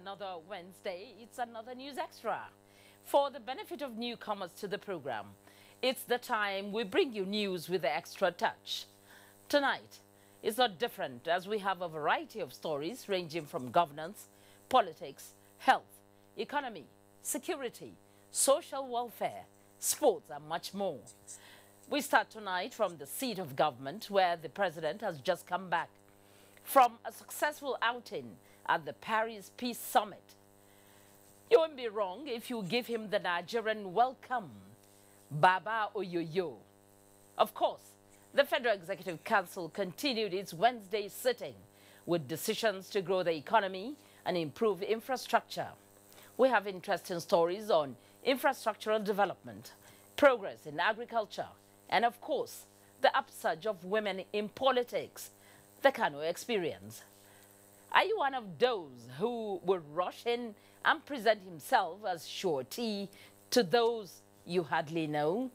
another Wednesday, it's another News Extra. For the benefit of newcomers to the program, it's the time we bring you news with the extra touch. Tonight is not different as we have a variety of stories ranging from governance, politics, health, economy, security, social welfare, sports and much more. We start tonight from the seat of government where the president has just come back from a successful outing at the Paris Peace Summit. You won't be wrong if you give him the Nigerian welcome, Baba Oyoyo. Of course, the Federal Executive Council continued its Wednesday sitting with decisions to grow the economy and improve infrastructure. We have interesting stories on infrastructural development, progress in agriculture, and of course, the upsurge of women in politics, the Kano experience. Are you one of those who will rush in and present himself as surety to those you hardly know?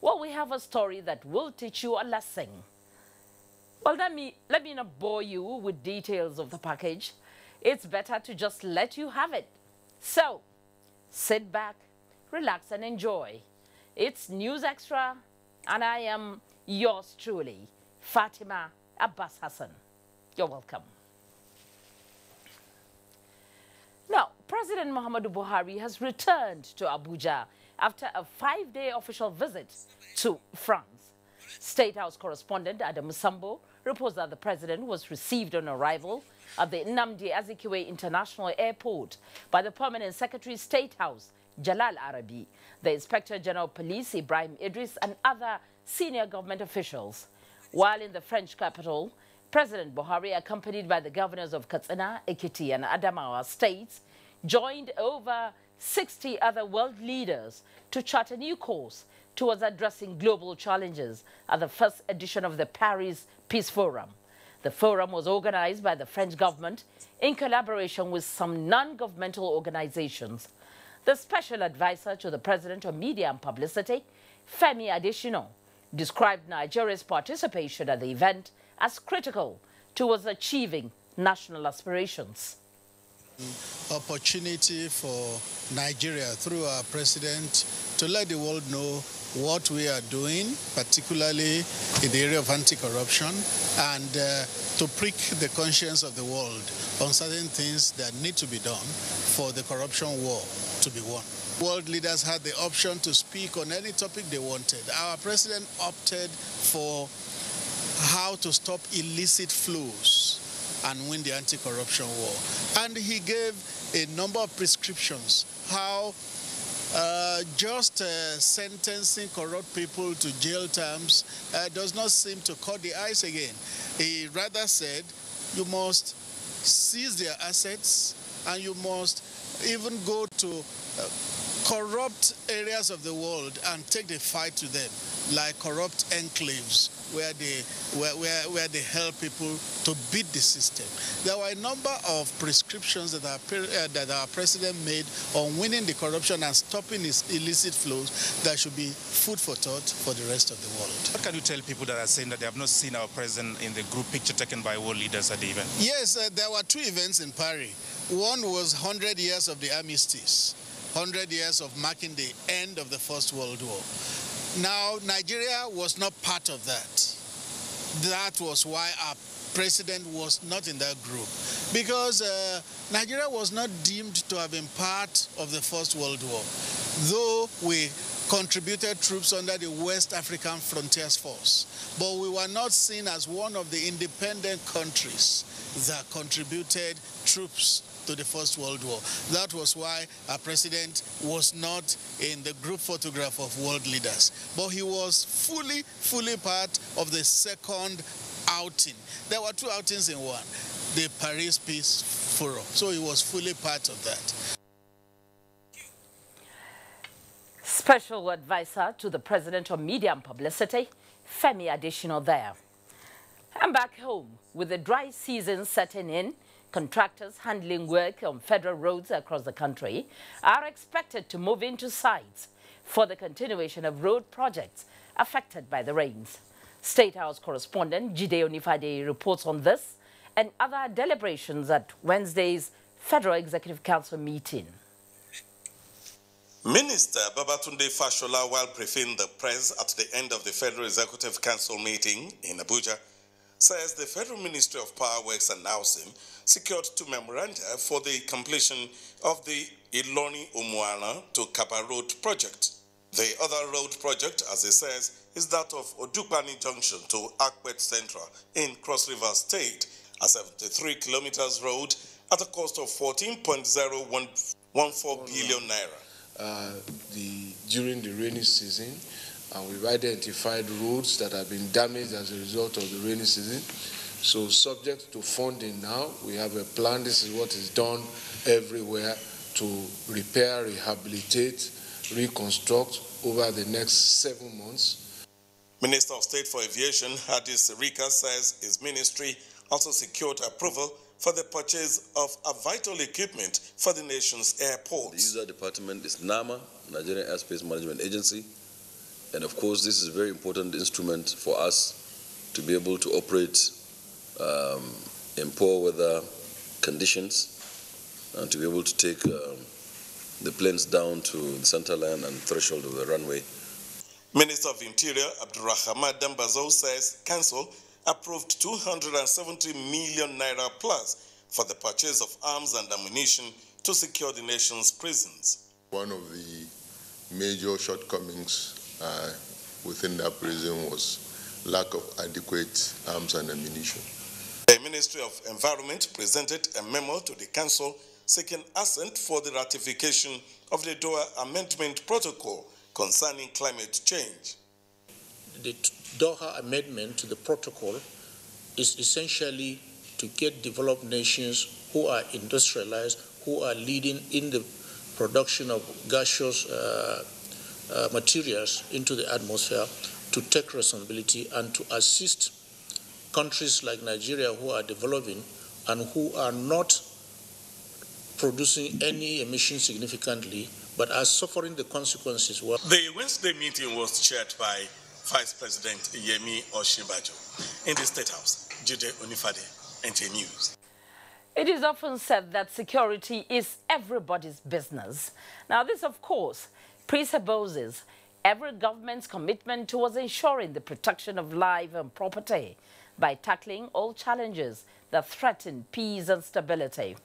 Well, we have a story that will teach you a lesson. Well, let me not bore you with details of the package. It's better to just let you have it. So, sit back, relax and enjoy. It's News Extra, and I am yours truly, Fatima Abbas Hassan. You're welcome. Now, President Muhammadu Buhari has returned to Abuja after a 5-day official visit to France. State House correspondent Adam Sambo reports that the president was received on arrival at the Nnamdi Azikiwe International Airport by the Permanent Secretary State House, Jalal Arabi, the Inspector General of Police, Ibrahim Idris, and other senior government officials. While in the French capital, President Buhari, accompanied by the governors of Katsina, Ekiti, and Adamawa states, joined over 60 other world leaders to chart a new course towards addressing global challenges at the first edition of the Paris Peace Forum. The forum was organized by the French government in collaboration with some non-governmental organizations. The special advisor to the President on Media and Publicity, Femi Adesina, described Nigeria's participation at the event as critical towards achieving national aspirations. Opportunity for Nigeria through our president to let the world know what we are doing, particularly in the area of anti-corruption, and to prick the conscience of the world on certain things that need to be done for the corruption war to be won. World leaders had the option to speak on any topic they wanted. Our president opted for how to stop illicit flows and win the anti-corruption war. And he gave a number of prescriptions how just sentencing corrupt people to jail terms does not seem to cut the ice again. He rather said you must seize their assets and you must even go to corrupt areas of the world and take the fight to them, like corrupt enclaves where they help people to beat the system. There were a number of prescriptions that our president made on winning the corruption and stopping its illicit flows that should be food for thought for the rest of the world. What can you tell people that are saying that they have not seen our president in the group picture taken by world leaders at the event? Yes, there were 2 events in Paris. One was 100 years of the armistice, 100 years of marking the end of the First World War. Now, Nigeria was not part of that. That was why our president was not in that group, because Nigeria was not deemed to have been part of the First World War, though we contributed troops under the West African Frontiers Force. But we were not seen as one of the independent countries that contributed troops to the First World War. That was why our president was not in the group photograph of world leaders. But he was fully part of the second outing. There were 2 outings in one, the Paris Peace Forum. So he was fully part of that. Special advisor to the President on Media and Publicity, Femi Adesina there. And back home, with the dry season setting in, contractors handling work on federal roads across the country are expected to move into sites for the continuation of road projects affected by the rains. State House correspondent Jide Onifade reports on this and other deliberations at Wednesday's Federal Executive Council meeting. Minister Babatunde Fashola, while briefing the press at the end of the Federal Executive Council meeting in Abuja, says the Federal Ministry of Power Works and Housing secured 2 memoranda for the completion of the Iloni-Umuana to Kaba Road project. The other road project, as it says, is that of Odukbani Junction to Akpet Central in Cross River State, a 73 kilometers road at a cost of 14.014 billion naira. During the rainy season, and we've identified roads that have been damaged as a result of the rainy season. So subject to funding now, we have a plan. This is what is done everywhere to repair, rehabilitate, reconstruct over the next 7 months. Minister of State for Aviation, Hadis Rika, says his ministry also secured approval for the purchase of a vital equipment for the nation's airports. The user department is NAMA, Nigerian Airspace Management Agency, and of course this is a very important instrument for us to be able to operate in poor weather conditions and to be able to take the planes down to the center line and threshold of the runway. Minister of Interior Abdurrahman Dambazo says Council approved 270 million naira plus for the purchase of arms and ammunition to secure the nation's prisons. One of the major shortcomings within that prison was lack of adequate arms and ammunition. The Ministry of Environment presented a memo to the Council seeking assent for the ratification of the Doha Amendment Protocol concerning climate change. The Doha Amendment to the protocol is essentially to get developed nations who are industrialized, who are leading in the production of gaseous materials into the atmosphere, to take responsibility and to assist countries like Nigeria who are developing and who are not producing any emissions significantly, but are suffering the consequences. The Wednesday meeting was chaired by Vice President Yemi Osinbajo in the State House. Jude Onifade, NTA News. It is often said that security is everybody's business. Now this, of course, presupposes every government's commitment towards ensuring the protection of life and property by tackling all challenges that threaten peace and stability.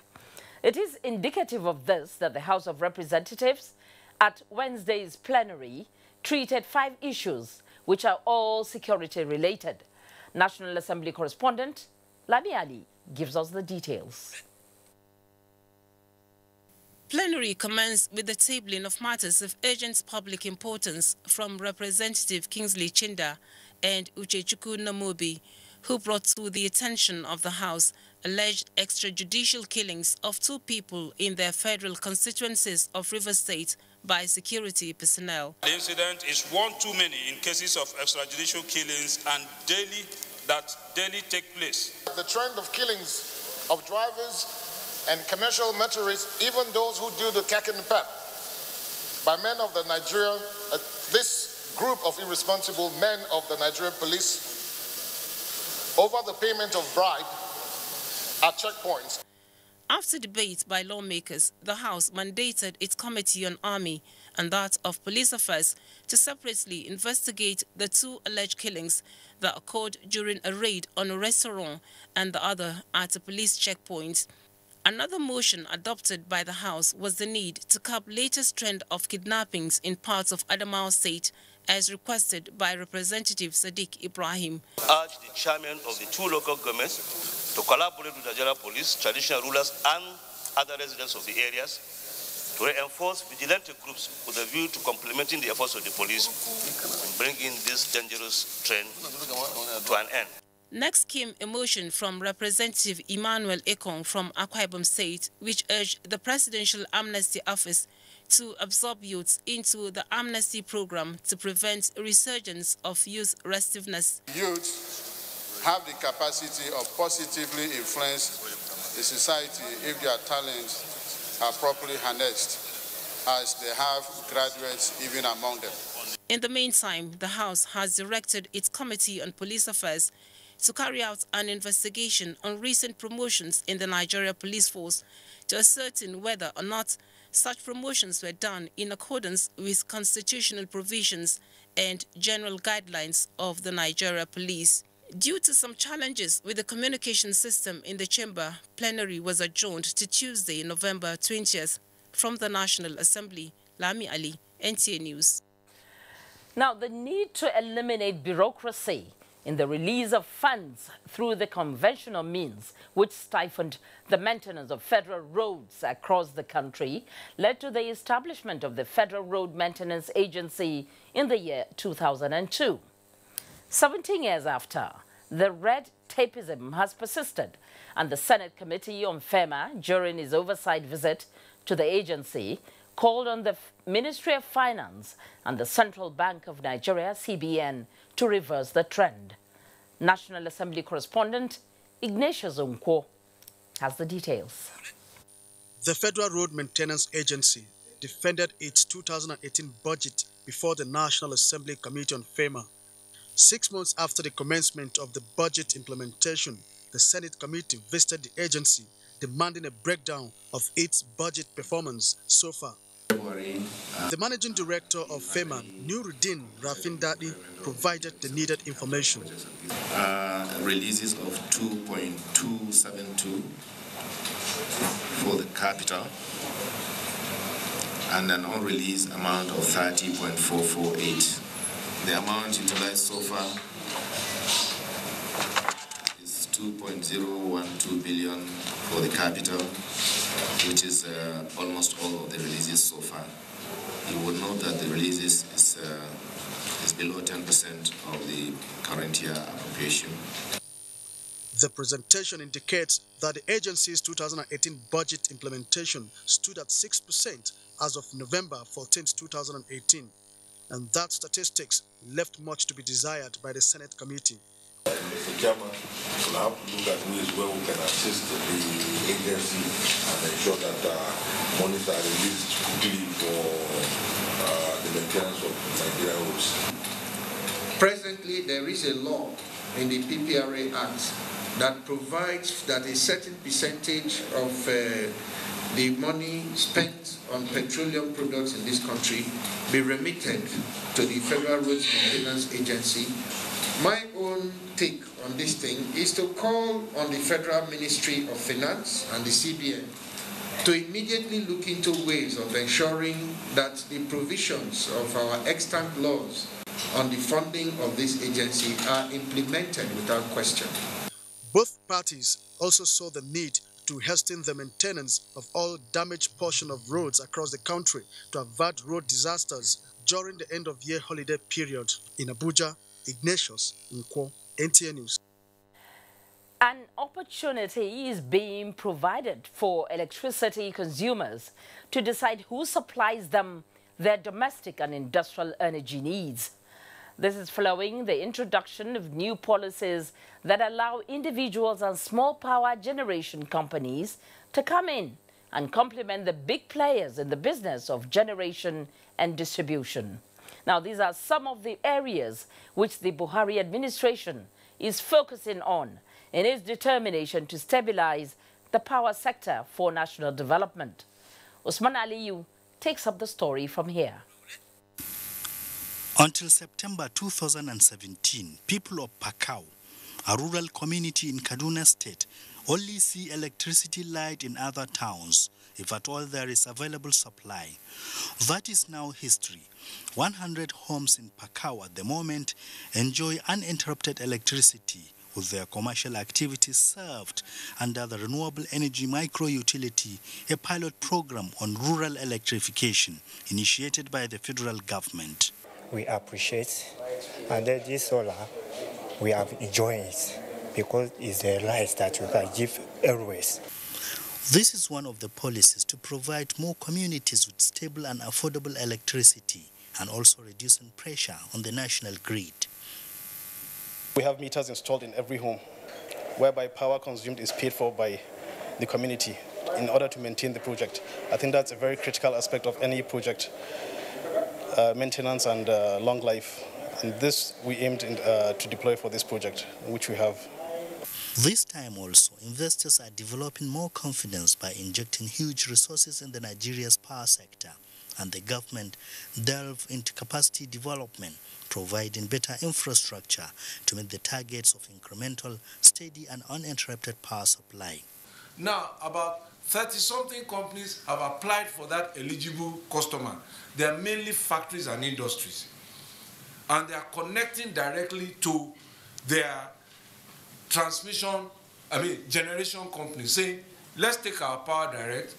It is indicative of this that the House of Representatives at Wednesday's plenary treated 5 issues which are all security related. National Assembly correspondent Lami Ali gives us the details. Plenary commenced with the tabling of matters of urgent public importance from Representative Kingsley Chinda and Uchechukwu Namobi, who brought to the attention of the House alleged extrajudicial killings of 2 people in their federal constituencies of River State by security personnel. The incident is one too many in cases of extrajudicial killings and that daily take place. The trend of killings of drivers and commercial motorists, even those who do the cack and pep, by men of the Nigerian, this group of irresponsible men of the Nigerian police, over the payment of bribe at checkpoints. After debate by lawmakers, the House mandated its Committee on Army and that of Police Affairs to separately investigate the 2 alleged killings that occurred during a raid on a restaurant and the other at a police checkpoint. Another motion adopted by the House was the need to curb latest trend of kidnappings in parts of Adamawa State, as requested by Representative Sadiq Ibrahim. Urge the chairman of the 2 local governments to collaborate with Nigeria police, traditional rulers and other residents of the areas to reinforce vigilante groups with a view to complementing the efforts of the police in bringing this dangerous trend to an end. Next came a motion from Representative Emmanuel Ekong from Akwa Ibom State, which urged the Presidential Amnesty Office to absorb youths into the amnesty program to prevent a resurgence of youth restiveness. Youths have the capacity of positively influence the society if their talents are properly harnessed, as they have graduates even among them. In the meantime, the House has directed its Committee on Police Affairs to carry out an investigation on recent promotions in the Nigeria police force to ascertain whether or not such promotions were done in accordance with constitutional provisions and general guidelines of the Nigeria police. Due to some challenges with the communication system in the chamber, plenary was adjourned to Tuesday, November 20th. From the National Assembly, Lami Ali, NTA News. Now, the need to eliminate bureaucracy in the release of funds through the conventional means, which stifled the maintenance of federal roads across the country, led to the establishment of the Federal Road Maintenance Agency in the year 2002. 17 years after, the red tapeism has persisted, and the Senate Committee on FEMA, during its oversight visit to the agency, called on the Ministry of Finance and the Central Bank of Nigeria, CBN, to reverse the trend. National Assembly correspondent Ignatius Onkwo has the details. The Federal Road Maintenance Agency defended its 2018 budget before the National Assembly Committee on FEMA. 6 months after the commencement of the budget implementation, the Senate Committee visited the agency, demanding a breakdown of its budget performance so far. The Managing Director of FEMA, Nuruddin Rafindadi, provided the needed information. Releases of 2.272 for the capital and an unreleased amount of 30.448. The amount utilized so far is 2.012 billion for the capital, which is almost all of the releases so far. You will note that the releases is below 10% of the current year appropriation. The presentation indicates that the agency's 2018 budget implementation stood at 6% as of November 14, 2018, and that statistics left much to be desired by the Senate Committee. Mr. Chairman, we'll have to look at ways where we can assist the agency and ensure that monies are released quickly for the maintenance of Nigerian roads. Presently, there is a law in the PPRA Act that provides that a certain percentage of the money spent on petroleum products in this country be remitted to the Federal Roads Maintenance Agency. My own take on this thing is to call on the Federal Ministry of Finance and the CBN to immediately look into ways of ensuring that the provisions of our extant laws on the funding of this agency are implemented without question. Both parties also saw the need to hasten the maintenance of all damaged portions of roads across the country to avert road disasters during the end-of-year holiday period. In Abuja, Ignatius Onkwo, NTA News. An opportunity is being provided for electricity consumers to decide who supplies them their domestic and industrial energy needs. This is following the introduction of new policies that allow individuals and small power generation companies to come in and complement the big players in the business of generation and distribution. Now, these are some of the areas which the Buhari administration is focusing on in its determination to stabilize the power sector for national development. Usman Aliyu takes up the story from here. Until September 2017, people of Pakao, a rural community in Kaduna State, only see electricity light in other towns, if at all there is available supply. That is now history. 100 homes in Pakao at the moment enjoy uninterrupted electricity, with their commercial activities served under the Renewable Energy Micro-Utility, a pilot program on rural electrification initiated by the federal government. We appreciate, and this solar, we have enjoyed it because it's a right that we can give always. This is one of the policies to provide more communities with stable and affordable electricity and also reducing pressure on the national grid. We have meters installed in every home, whereby power consumed is paid for by the community in order to maintain the project. I think that's a very critical aspect of any project, maintenance and long life. And this we aimed to deploy for this project, which we have. This time also, investors are developing more confidence by injecting huge resources in the Nigeria's power sector, and the government delve into capacity development, providing better infrastructure to meet the targets of incremental, steady and uninterrupted power supply. Now, about 30-something companies have applied for that eligible customer. They are mainly factories and industries. And they are connecting directly to their generation companies, saying, let's take our power direct,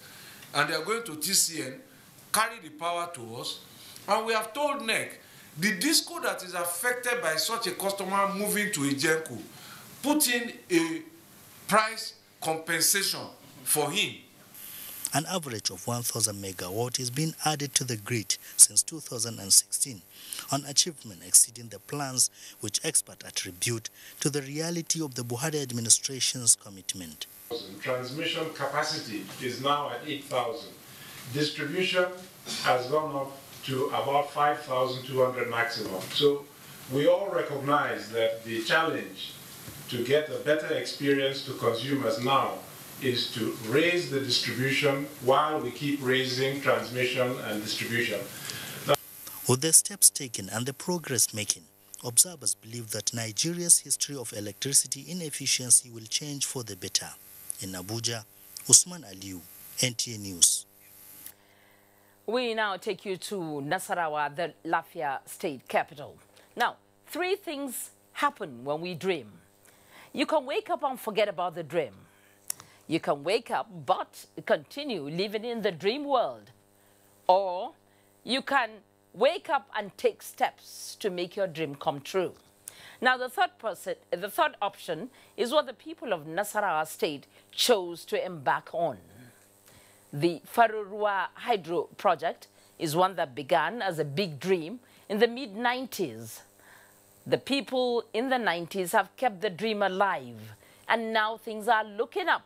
and they are going to TCN, carry the power to us, and we have told NEC, the disco that is affected by such a customer moving to Ijenku, put in a price compensation for him. An average of 1,000 megawatt is being added to the grid since 2016, an achievement exceeding the plans which experts attribute to the reality of the Buhari administration's commitment. Transmission capacity is now at 8,000. Distribution has gone up to about 5,200 maximum. So we all recognize that the challenge to get a better experience to consumers now is to raise the distribution while we keep raising transmission and distribution. With the steps taken and the progress making, observers believe that Nigeria's history of electricity inefficiency will change for the better. In Abuja, Usman Aliu, NTA News. We now take you to Nasarawa, the Lafia state capital. Now, 3 things happen when we dream. You can wake up and forget about the dream. You can wake up but continue living in the dream world. Or you can wake up and take steps to make your dream come true. Now, the third option is what the people of Nasarawa state chose to embark on. The Farurua Hydro project is one that began as a big dream in the mid-90s. The people in the 90s have kept the dream alive, and now things are looking up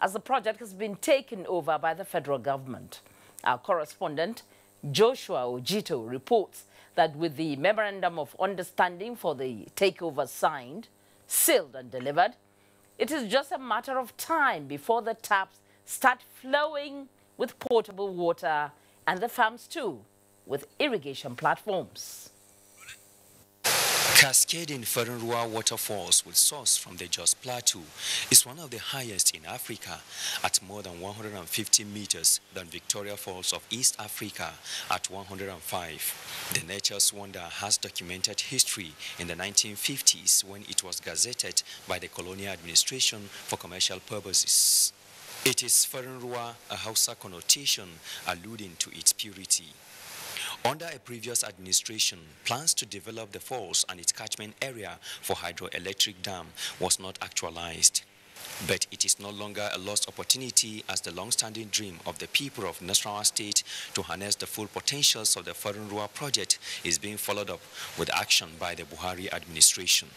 as the project has been taken over by the federal government. Our correspondent, Joshua Ojito, reports that with the Memorandum of Understanding for the takeover signed, sealed and delivered, it is just a matter of time before the taps start flowing with potable water and the farms too with irrigation platforms. Cascading Farunrua waterfalls with source from the Jos Plateau is one of the highest in Africa at more than 150 meters than Victoria Falls of East Africa at 105. The nature's wonder has documented history in the 1950s when it was gazetted by the colonial administration for commercial purposes. It is Farunrua, a Hausa connotation alluding to its purity. Under a previous administration, plans to develop the falls and its catchment area for hydroelectric dam was not actualized. But it is no longer a lost opportunity as the long-standing dream of the people of Nasarawa State to harness the full potentials of the Farunrua project is being followed up with action by the Buhari administration.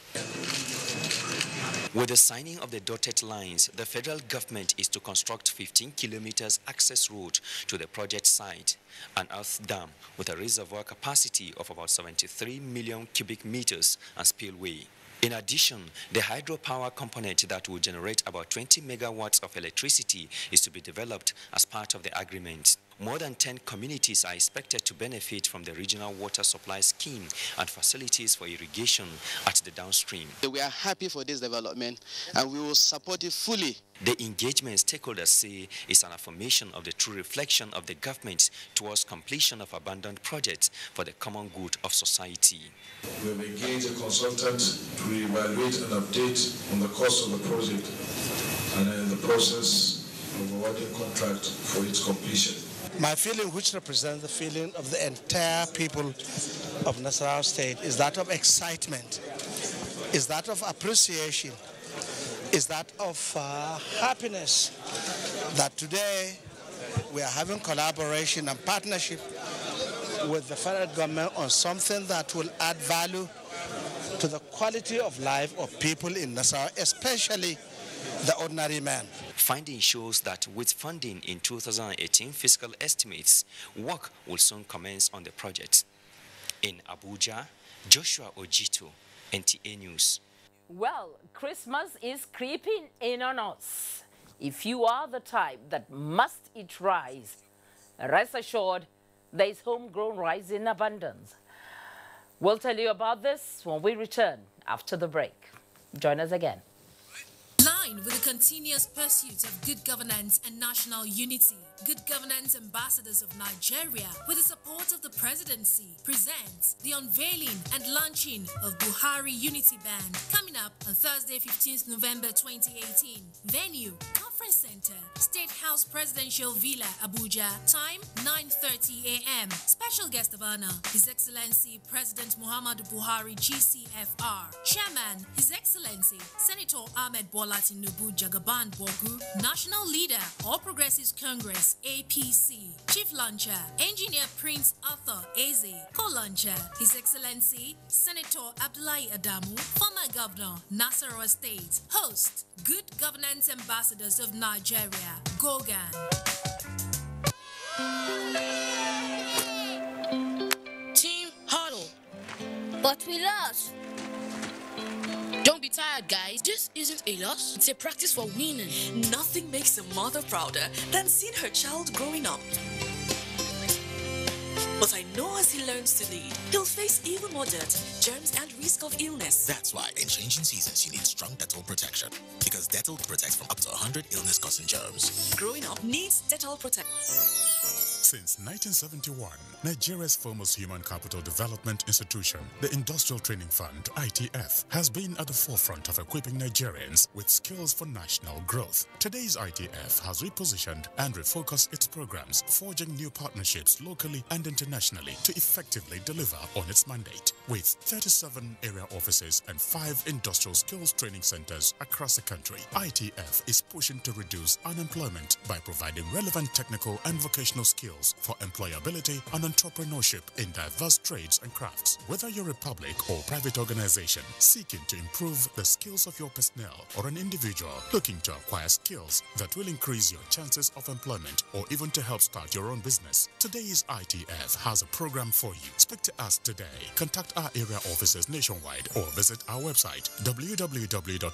With the signing of the dotted lines, the federal government is to construct 15 kilometers access road to the project site, an earth dam with a reservoir capacity of about 73 million cubic meters and spillway. In addition, the hydropower component that will generate about 20 megawatts of electricity is to be developed as part of the agreement. More than 10 communities are expected to benefit from the regional water supply scheme and facilities for irrigation at the downstream. We are happy for this development and we will support it fully. The engagement stakeholders say is an affirmation of the true reflection of the government towards completion of abandoned projects for the common good of society. We have engaged a consultant to evaluate and update on the cost of the project and in the process of awarding contract for its completion. My feeling, which represents the feeling of the entire people of Nasarawa State, is that of excitement, is that of appreciation, is that of happiness that today we are having collaboration and partnership with the federal government on something that will add value to the quality of life of people in Nasarawa, especially the ordinary man. Finding shows that with funding in 2018 fiscal estimates, work will soon commence on the project. In Abuja, Joshua Ojito, NTA News. Well, Christmas is creeping in on us. If you are the type that must eat rice, rest assured there is homegrown rice in abundance. We'll tell you about this when we return after the break. Join us again. Line with the continuous pursuit of good governance and national unity, Good Governance Ambassadors of Nigeria, with the support of the Presidency, presents the unveiling and launching of Buhari Unity Band, coming up on Thursday, 15th November 2018. Venue, Conference Center, State House Presidential Villa, Abuja. Time, 9:30 a.m. Special guest of honor, His Excellency President Muhammadu Buhari, GCFR. Chairman, His Excellency Senator Ahmed Bola Tinubu Jagaban Bogu. National Leader, All Progressives Congress, APC. Chief Launcher, Engineer Prince Arthur Eze. Co-Launcher, His Excellency Senator Abdullahi Adamu, former Governor, Nasarawa State. Host, Good Governance Ambassadors of Nigeria, Gogan. Team huddle. But we lost. Don't be tired, guys. This isn't a loss. It's a practice for winning. Nothing makes a mother prouder than seeing her child growing up. But I know as he learns to lead, he'll face even more dirt, germs, and risk of illness. That's why in changing seasons, you need strong Dettol protection. Because Dettol protects from up to 100 illness-causing germs. Growing up needs Dettol protection. Since 1971, Nigeria's foremost human capital development institution, the Industrial Training Fund, ITF, has been at the forefront of equipping Nigerians with skills for national growth. Today's ITF has repositioned and refocused its programs, forging new partnerships locally and internationally to effectively deliver on its mandate. With 37 area offices and 5 industrial skills training centers across the country, ITF is pushing to reduce unemployment by providing relevant technical and vocational skills for employability and entrepreneurship in diverse trades and crafts. Whether you're a public or private organization seeking to improve the skills of your personnel or an individual looking to acquire skills that will increase your chances of employment or even to help start your own business, today's ITF has a program for you. Speak to us today. Contact our area offices nationwide or visit our website www.itf.gov.ng.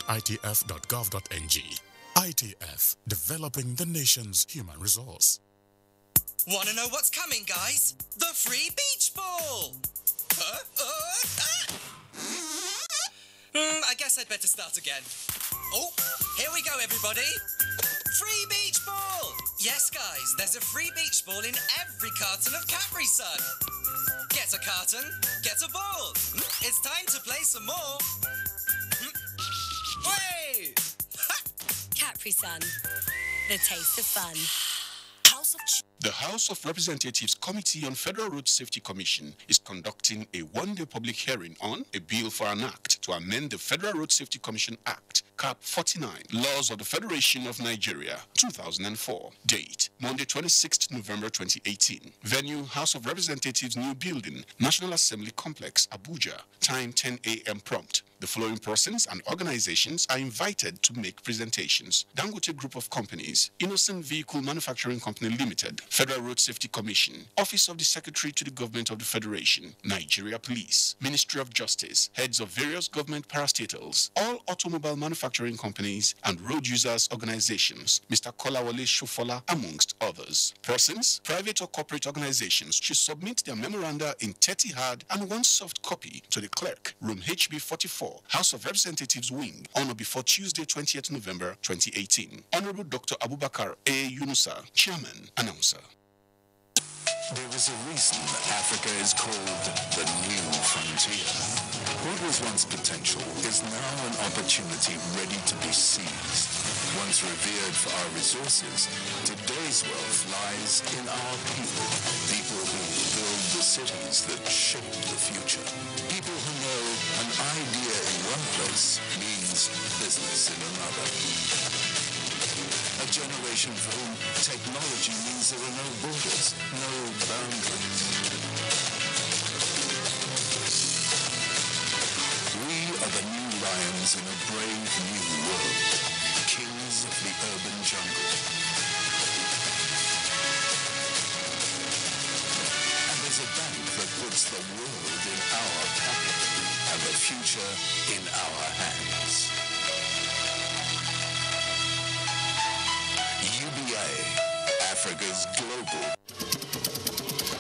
ITF, developing the nation's human resource. Want to know what's coming, guys? The free beach ball! I guess I'd better start again. Oh, here we go, everybody. Free beach ball! Yes, guys, there's a free beach ball in every carton of Capri Sun. Get a carton, get a ball. It's time to play some more. Way! Capri Sun, the taste of fun. The House of Representatives Committee on Federal Road Safety Commission is conducting a one-day public hearing on a bill for an act to amend the Federal Road Safety Commission Act, Cap 49, Laws of the Federation of Nigeria, 2004. Date, Monday, 26th November 2018. Venue, House of Representatives New Building, National Assembly Complex, Abuja. Time, 10 a.m. prompt. The following persons and organizations are invited to make presentations: Dangote Group of Companies, Innocent Vehicle Manufacturing Company Limited, Federal Road Safety Commission, Office of the Secretary to the Government of the Federation, Nigeria Police, Ministry of Justice, heads of various government parastatals, all automobile manufacturing companies, and road users organizations, Mr. Kolawole Shofola, amongst others. Persons, private or corporate organizations should submit their memoranda in 30 hard and 1 soft copy to the clerk, room HB 44, House of Representatives Wing, on or before Tuesday, 20th November 2018. Honorable Dr. Abubakar A. Yunusa, Chairman, Announcer. There is a reason Africa is called the new frontier. What was once potential is now an opportunity ready to be seized. Once revered for our resources, today's wealth lies in our people. People who build the cities that shape the future. People who know an idea in one place means business in another. A generation for whom technology means there are no borders, no boundaries. We are the new lions in a brave new world, kings of the urban jungle. And there's a bank that puts the world in our pocket. future in our hands. UBI, Africa's global.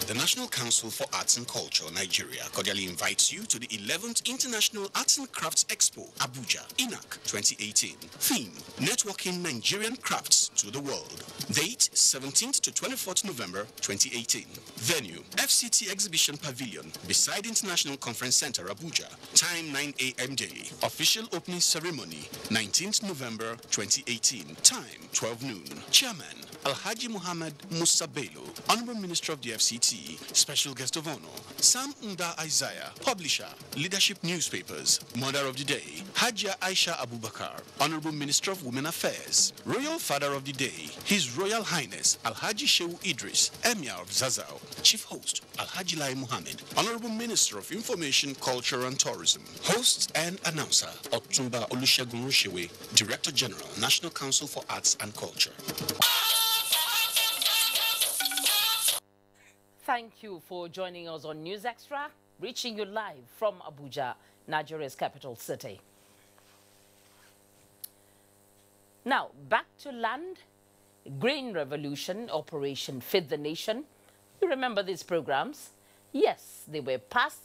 The National Council for Arts and Culture, Nigeria, cordially invites you to the 11th International Arts and Crafts Expo, Abuja, INAC 2018. Theme, Networking Nigerian Crafts to the World. Date, 17th to 24th November 2018. Venue, FCT Exhibition Pavilion, beside International Conference Center, Abuja. Time, 9 a.m. daily. Official opening ceremony, 19th November 2018. Time, 12 noon. Chairman, Alhaji Muhammad Musa Bello, Honorable Minister of the FCT, Special Guest of Honor, Sam Nda Isaiah, Publisher, Leadership Newspapers, Mother of the Day, Hajia Aisha Abubakar, Honorable Minister of Women Affairs, Royal Father of the Day, His Royal Highness Alhaji Shehu Idris, Emir of Zazao, Chief Host Alhaji Lai Muhammad, Honorable Minister of Information, Culture and Tourism, Host and Announcer Otumba Olusegun Rushewe, Director General, National Council for Arts and Culture. Thank you for joining us on News Extra, reaching you live from Abuja, Nigeria's capital city. Now, back to land. Green Revolution, Operation Feed the Nation. You remember these programs? Yes, they were past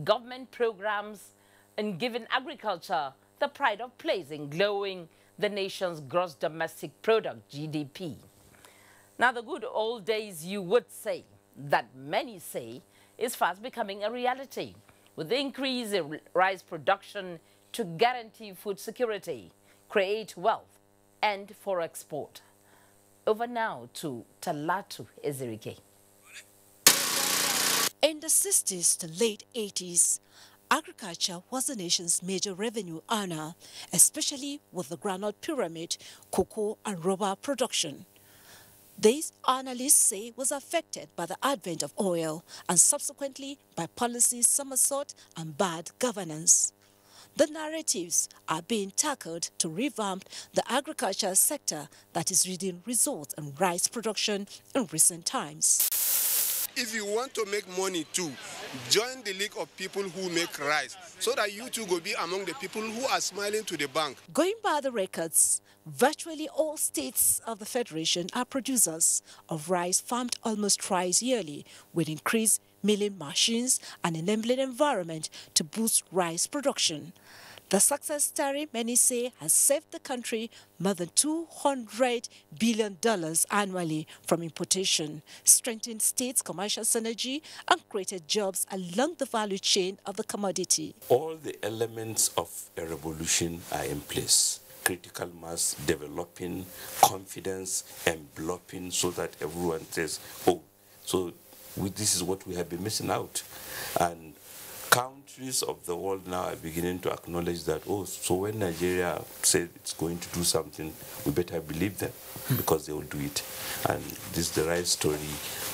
government programs and giving agriculture the pride of place in growing the nation's gross domestic product, GDP. Now, the good old days, you would say, that many say is fast becoming a reality, with the increase in rice production to guarantee food security, create wealth, and for export. Over now to Talatu Ezirike. In the 60s to late 80s, agriculture was the nation's major revenue earner, especially with the granule pyramid, cocoa and rubber production. This, analysts say, was affected by the advent of oil and subsequently by policy somersault and bad governance. The narratives are being tackled to revamp the agricultural sector that is yielding results in rice production in recent times. If you want to make money too, join the league of people who make rice so that you too will be among the people who are smiling to the bank. Going by the records, virtually all states of the Federation are producers of rice farmed almost twice yearly, with increased milling machines and enabling environment to boost rice production. The success story, many say, has saved the country more than $200 billion annually from importation, strengthened states' commercial synergy, and created jobs along the value chain of the commodity. All the elements of a revolution are in place. Critical mass, developing confidence, enveloping, so that everyone says, oh, so this is what we have been missing out. And countries of the world now are beginning to acknowledge that, oh, so when Nigeria said it's going to do something, we better believe them, because they will do it. And this, the rice story,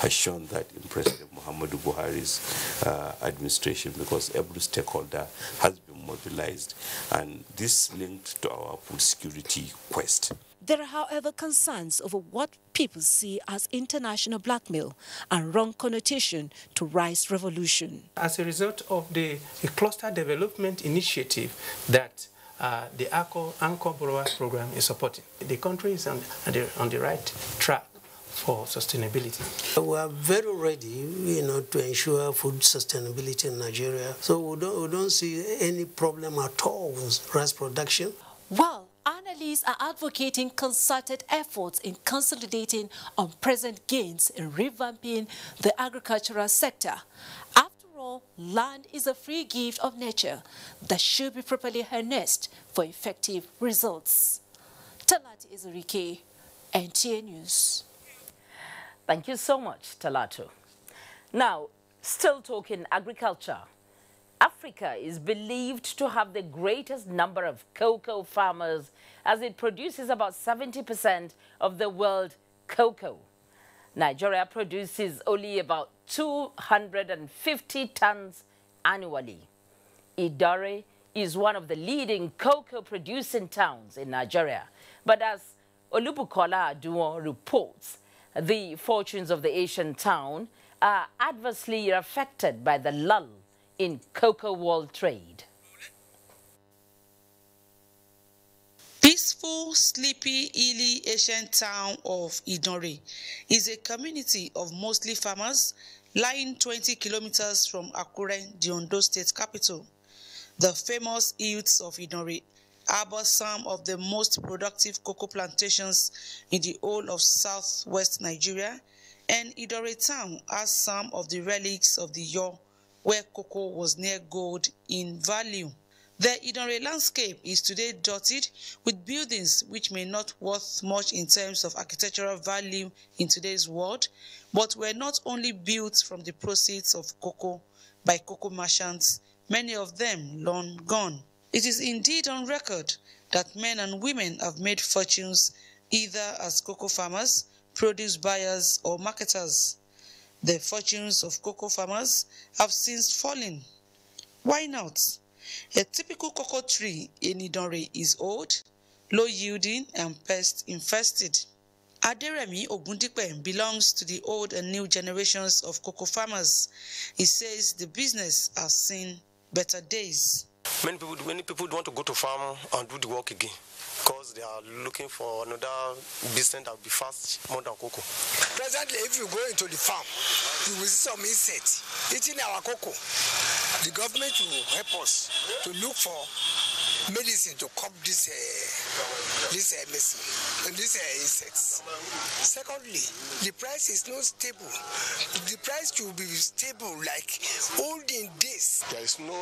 has shown that in President Muhammadu Buhari's administration, because every stakeholder has been mobilized, and this linked to our food security quest. There are, however, concerns over what people see as international blackmail and wrong connotation to rice revolution. As a result of the cluster development initiative that the Anchor Borrower Program is supporting, the country is on the right track for sustainability. We are very ready, to ensure food sustainability in Nigeria. So we don't see any problem at all with rice production. Well, analysts are advocating concerted efforts in consolidating on present gains in revamping the agricultural sector. After all, land is a free gift of nature that should be properly harnessed for effective results. Talatu Ezirike, NTA News. Thank you so much, Talatu. Now, still talking agriculture. Africa is believed to have the greatest number of cocoa farmers, as it produces about 70% of the world cocoa. Nigeria produces only about 250 tons annually. Idare is one of the leading cocoa producing towns in Nigeria. But as Olubukola Aduon reports, the fortunes of the Asian town are adversely affected by the lull in cocoa world trade. peaceful, sleepy, hilly ancient town of Idonre is a community of mostly farmers lying 20 kilometers from Akure, the Ondo state capital. The famous youths of Idonre harbor some of the most productive cocoa plantations in the whole of southwest Nigeria, and Idonre town has some of the relics of the Yo, where cocoa was near gold in value. The Idonre landscape is today dotted with buildings which may not worth much in terms of architectural value in today's world, but were not only built from the proceeds of cocoa by cocoa merchants, many of them long gone. It is indeed on record that men and women have made fortunes either as cocoa farmers, produce buyers, or marketers. The fortunes of cocoa farmers have since fallen. Why not? A typical cocoa tree in Idonre is old, low-yielding, and pest-infested. Aderemi Ogundipe belongs to the old and new generations of cocoa farmers. He says the business has seen better days. Many people want to go to farm and do the work again because they are looking for another business that will be fast more than cocoa. Presently, if you go into the farm, you will see some insects eating our cocoa. The government will help us to look for medicine to curb these insects. Secondly, the price is not stable. The price should be stable like olden days. There is no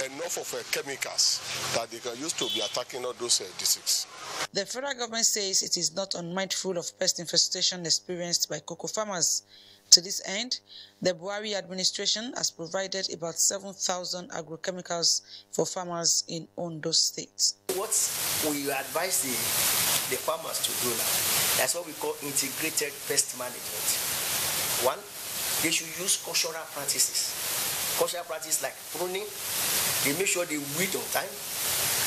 enough of chemicals that they can use to be attacking all those diseases. The federal government says it is not unmindful of pest infestation experienced by cocoa farmers. To this end, the Buhari administration has provided about 7,000 agrochemicals for farmers in Ondo State. What we advise the farmers to do now, that's what we call integrated pest management. One, they should use cultural practices. Cultural practices like pruning, they make sure they weed on time,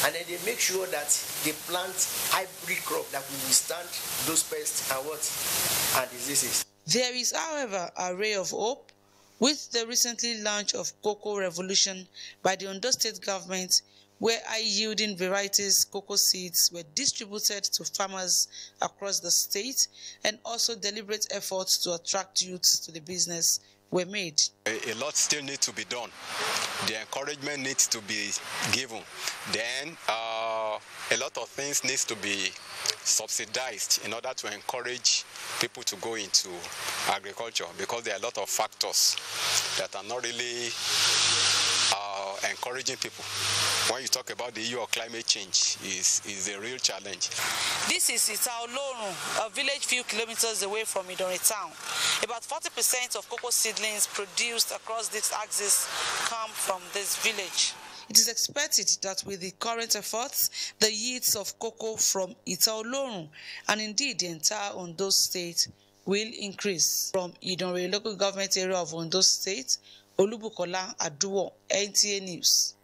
and then they make sure that they plant hybrid crop that will withstand those pests and diseases. There is, however, a ray of hope with the recently launched of Cocoa Revolution by the Ondo State government, where high-yielding varieties cocoa seeds were distributed to farmers across the state, and also deliberate efforts to attract youths to the business were made. A lot still needs to be done. The encouragement needs to be given. Then a lot of things needs to be subsidized in order to encourage people to go into agriculture, because there are a lot of factors that are not really encouraging people. When you talk about the issue of climate change, is a real challenge. This is Itaolorun, a village few kilometers away from Idonre town. About 40% of cocoa seedlings produced across this axis come from this village. It is expected that with the current efforts, the yields of cocoa from Itaolorun and indeed the entire Ondo State will increase. From Idonre local government area of Ondo State, Olubukola Aduwo, NTA News.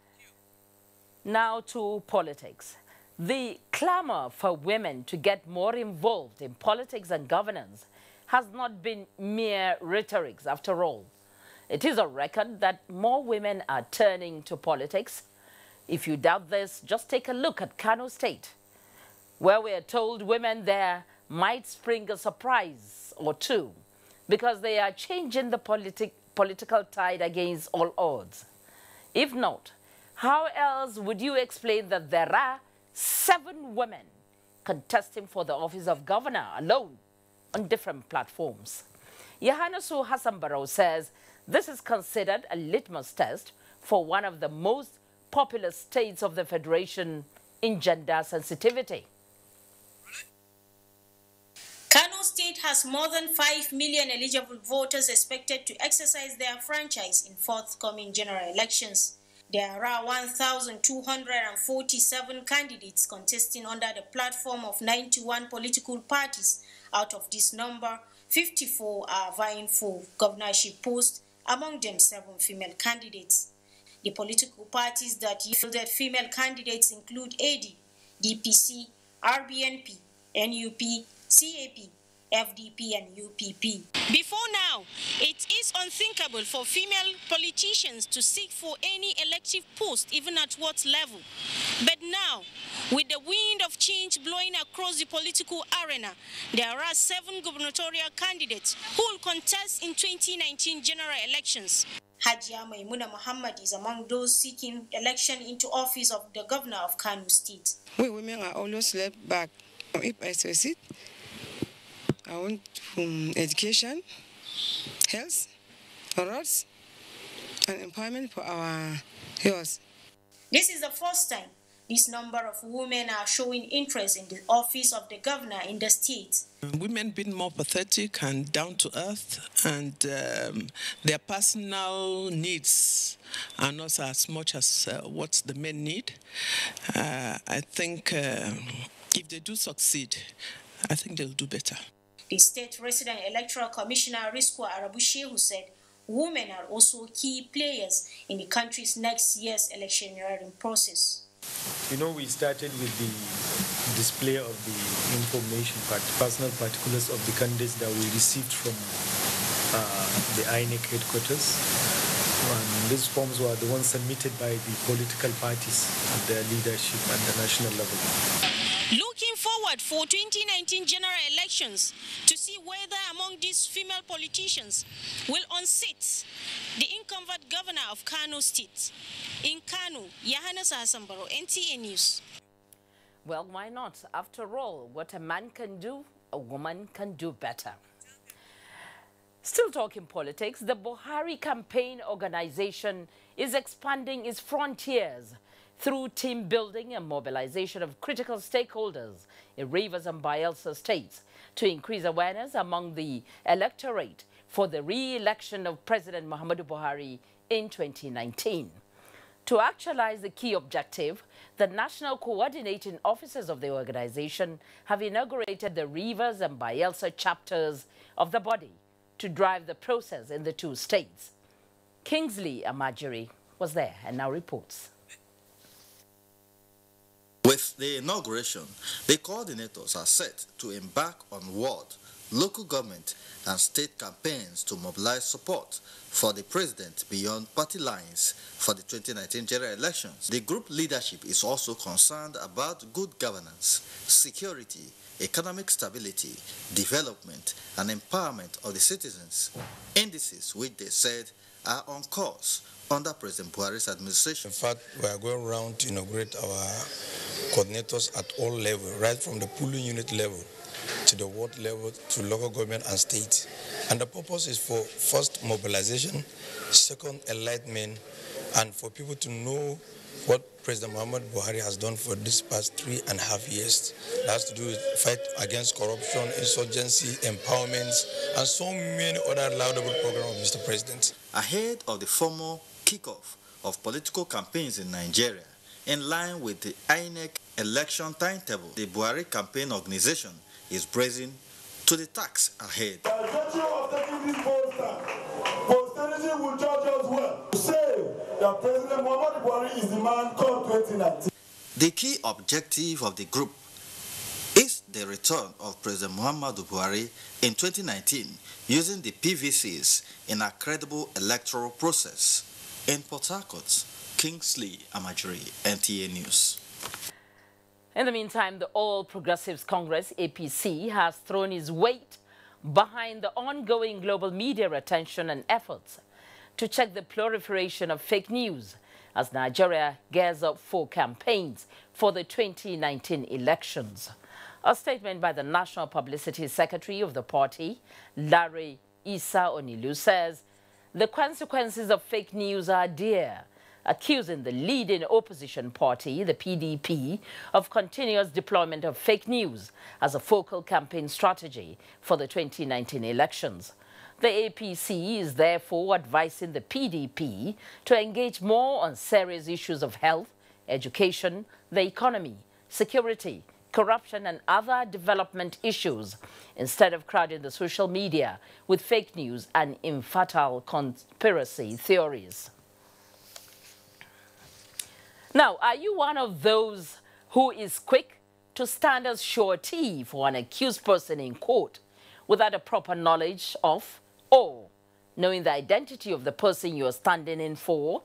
Now to politics. The clamor for women to get more involved in politics and governance has not been mere rhetoric after all. It is a record that more women are turning to politics. If you doubt this, just take a look at Kano State, where we are told women there might spring a surprise or two because they are changing the political tide against all odds. If not, how else would you explain that there are 7 women contesting for the office of governor alone on different platforms? Yahanasu Hassan Barrow says this is considered a litmus test for one of the most populous states of the Federation in gender sensitivity. Kano State has more than 5 million eligible voters expected to exercise their franchise in forthcoming general elections. There are 1,247 candidates contesting under the platform of 91 political parties. Out of this number, 54 are vying for governorship posts, among them 7 female candidates. The political parties that yielded female candidates include AD, DPC, RBNP, NUP, CAP, FDP and UPP. Before now, it is unthinkable for female politicians to seek for any elective post, even at what level. But now, with the wind of change blowing across the political arena, there are 7 gubernatorial candidates who will contest in 2019 general elections. Hajia Maimuna Muhammad is among those seeking election into office of the governor of Kano State. We women are always left back. If I succeed, I want education, health, roads, and empowerment for our youth. This is the first time this number of women are showing interest in the office of the governor in the state. Women being more pathetic and down to earth, and their personal needs are not as much as what the men need. I think if they do succeed, I think they'll do better. The state resident electoral commissioner Risco Arabushehu said women are also key players in the country's next year's electioneering process. You know, we started with the display of the information, personal particulars of the candidates that we received from the INEC headquarters. And these forms were the ones submitted by the political parties and their leadership at the national level. Looking forward for 2019 general elections to see whether among these female politicians will unseat the incumbent governor of Kano State. In Kano, Yahana Sahasambaro, NTA News. Well, why not? After all, what a man can do, a woman can do better. Still talking politics, the Buhari Campaign Organization is expanding its frontiers through team building and mobilization of critical stakeholders in Rivers and Bayelsa states to increase awareness among the electorate for the re-election of President Muhammadu Buhari in 2019. To actualize the key objective, the national coordinating officers of the organization have inaugurated the Rivers and Bayelsa chapters of the body to drive the process in the 2 states. Kingsley Amajiri was there and now reports. With the inauguration, the coordinators are set to embark on ward, local government and state campaigns to mobilize support for the president beyond party lines for the 2019 general elections. The group leadership is also concerned about good governance, security, economic stability, development and empowerment of the citizens, indices which they said are on course under President Buhari's administration. In fact, we are going around to inaugurate our coordinators at all levels, right from the polling unit level to the ward level to local government and state. And the purpose is for first mobilization, second enlightenment, and for people to know what President Muhammadu Buhari has done for this past 3.5 years. That has to do with fight against corruption, insurgency, empowerment, and so many other laudable programs of Mr. President. Ahead of the formal kickoff of political campaigns in Nigeria, in line with the INEC election timetable, the Buhari Campaign Organization is bracing to the task ahead. The virtue of taking this poster, posterity will judge us well to say that President Muhammadu Buhari is the man called 2019. The key objective of the group is the return of President Muhammadu Buhari in 2019 using the PVCs in a credible electoral process. In Port Harcourt, Kingsley Amajiri, NTA News. In the meantime, the All Progressives Congress, APC, has thrown its weight behind the ongoing global media attention and efforts to check the proliferation of fake news as Nigeria gears up for campaigns for the 2019 elections. A statement by the National Publicity Secretary of the party, Larry Issa Onilu, says the consequences of fake news are dire, accusing the leading opposition party, the PDP, of continuous deployment of fake news as a focal campaign strategy for the 2019 elections. The APC is therefore advising the PDP to engage more on serious issues of health, education, the economy, security, corruption and other development issues instead of crowding the social media with fake news and infertile conspiracy theories. Now, are you one of those who is quick to stand as surety for an accused person in court without a proper knowledge of or knowing the identity of the person you are standing in for?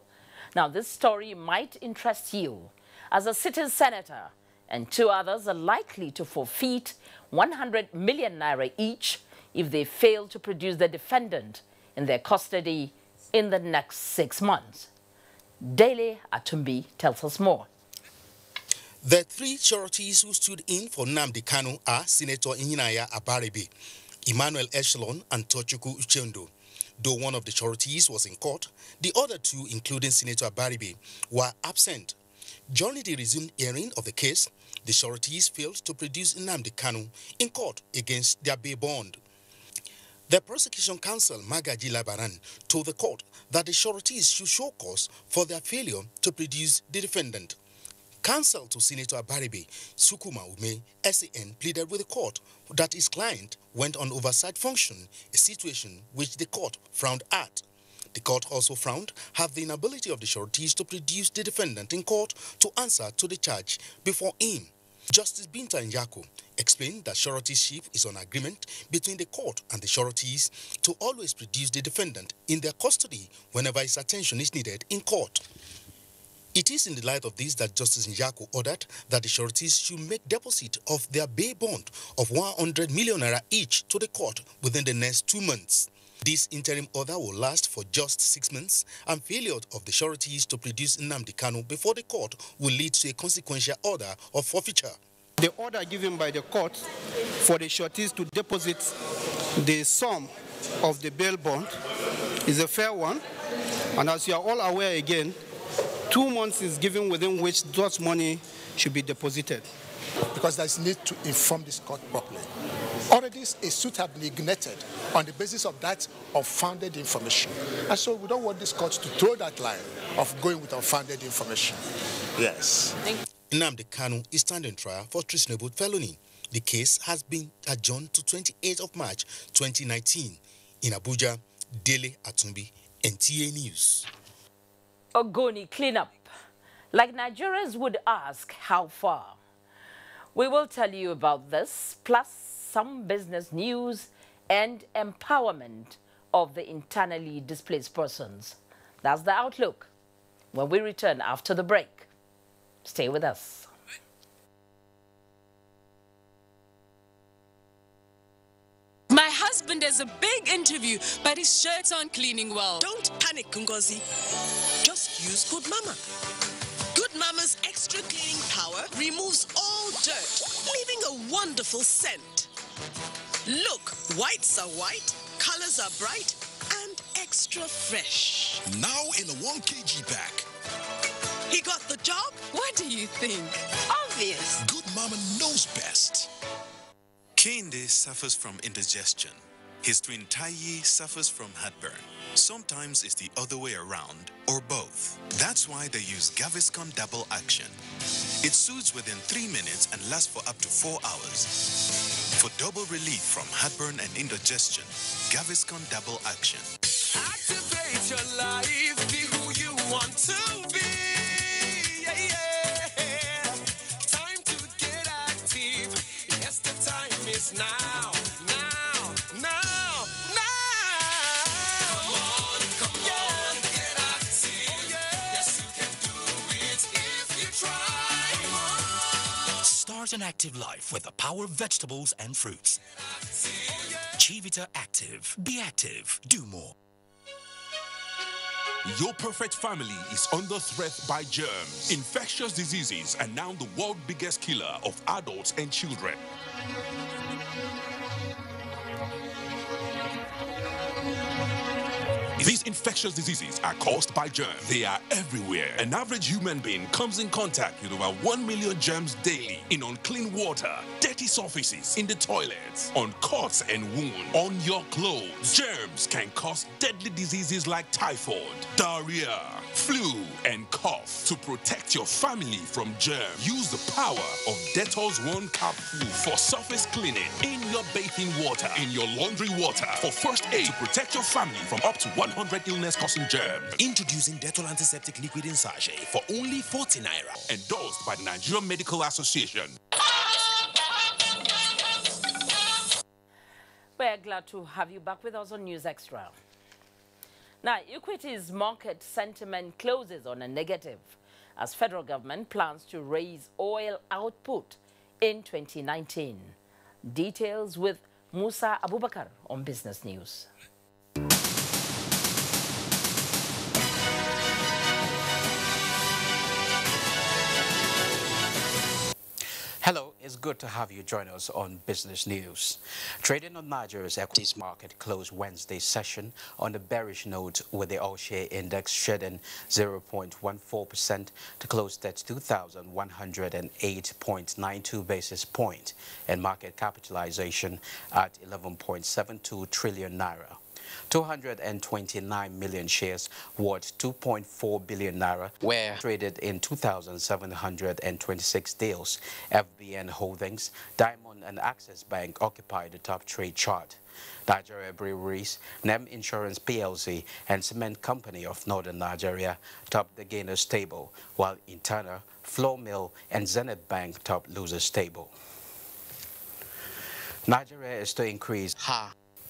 Now, this story might interest you as a sitting senator, and 2 others are likely to forfeit 100 million naira each if they fail to produce the defendant in their custody in the next 6 months. Dele Atumbi tells us more. The 3 sureties who stood in for Nnamdi Kanu are Senator Ihinaya Abaribe, Emmanuel Echelon, and Tochukwu Uchendo. Though one of the sureties was in court, the other 2, including Senator Abaribe, were absent. During the resumed hearing of the case, the sureties failed to produce Nnamdi Kanu in court against their bail bond. The prosecution counsel, Magaji Labaran, told the court that the sureties should show cause for their failure to produce the defendant. Counsel to Senator Abaribe, Sukuma Ume, SAN, pleaded with the court that his client went on oversight function, a situation which the court frowned at. The court also frowned at the inability of the sureties to produce the defendant in court to answer to the charge before him. Justice Binta Njako explained that suretyship is an agreement between the court and the sureties to always produce the defendant in their custody whenever his attention is needed in court. It is in the light of this that Justice Njako ordered that the sureties should make deposit of their bail bond of 100 million naira each to the court within the next 2 months. This interim order will last for just 6 months, and failure of the sureties to produce Nnamdi Kanu before the court will lead to a consequential order of forfeiture. The order given by the court for the sureties to deposit the sum of the bail bond is a fair one, and as you are all aware again, 2 months is given within which that money should be deposited. Because there is need to inform this court properly. Already a suit has been ignited on the basis of that unfounded information. And so we don't want this court to throw that line of going with unfounded information. Yes. Nnamdi Kanu is standing trial for treasonable felony. The case has been adjourned to 28th of March 2019. In Abuja, Dele Atumbi, NTA News. Ogoni cleanup. Like Nigerians would ask, how far? We will tell you about this, plus some business news and empowerment of the internally displaced persons. That's the outlook when we return after the break. Stay with us. My husband has a big interview, but his shirts aren't cleaning well. Don't panic, Ngozi. Just use Good Mama. Good Mama's extra cleaning power removes all dirt, leaving a wonderful scent. Look, whites are white, colors are bright, and extra fresh. Now in a 1 kg pack. He got the job? What do you think? Obvious. Good Mama knows best. Kende suffers from indigestion. His twin Taiyi suffers from heartburn. Sometimes it's the other way around, or both. That's why they use Gaviscon Double Action. It soothes within 3 minutes and lasts for up to 4 hours. For double relief from heartburn and indigestion, Gaviscon Double Action. Activate your life, be who you want to be. Yeah, yeah. Time to get active. Yes, the time is now. Start an active life with the power of vegetables and fruits. Chivita Active. Be active. Do more. Your perfect family is under threat by germs. Infectious diseases are now the world's biggest killer of adults and children. These infectious diseases are caused by germs. They are everywhere. An average human being comes in contact with over 1 million germs daily in unclean water, dirty surfaces, in the toilets, on cuts and wounds, on your clothes. Germs can cause deadly diseases like typhoid, diarrhea, flu, and cough. To protect your family from germs, use the power of Dettol's 1 cup full for surface cleaning in your bathing water, in your laundry water, for first aid to protect your family from up to 100 illness-causing germs. Introducing Dettol Antiseptic Liquid in Sachet for only 40 naira. Endorsed by the Nigerian Medical Association. We're glad to have you back with us on News Extra. Now, equities market sentiment closes on a negative as federal government plans to raise oil output in 2019. Details with Musa Abubakar on Business News. Hello, it's good to have you join us on Business News. Trading on Nigeria's equities market closed Wednesday's session on a bearish note, with the all-share index shedding 0.14% to close at 2,108.92 basis points and market capitalization at 11.72 trillion naira. 229 million shares worth 2.4 billion naira were traded in 2,726 deals. FBN Holdings, Diamond and Access Bank occupied the top trade chart. Nigeria Breweries, NEM Insurance PLC and Cement Company of Northern Nigeria topped the gainers table, while Interna, Flour Mill and Zenith Bank topped losers table. Nigeria is to increase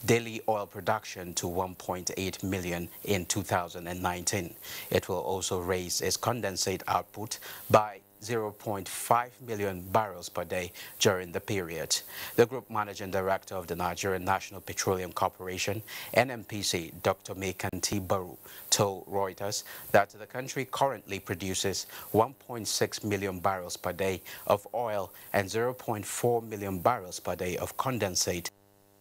daily oil production to 1.8 million in 2019. It will also raise its condensate output by 0.5 million barrels per day during the period. The Group Managing Director of the Nigerian National Petroleum Corporation, NNPC, Dr. Mekanti Baru, told Reuters that the country currently produces 1.6 million barrels per day of oil and 0.4 million barrels per day of condensate.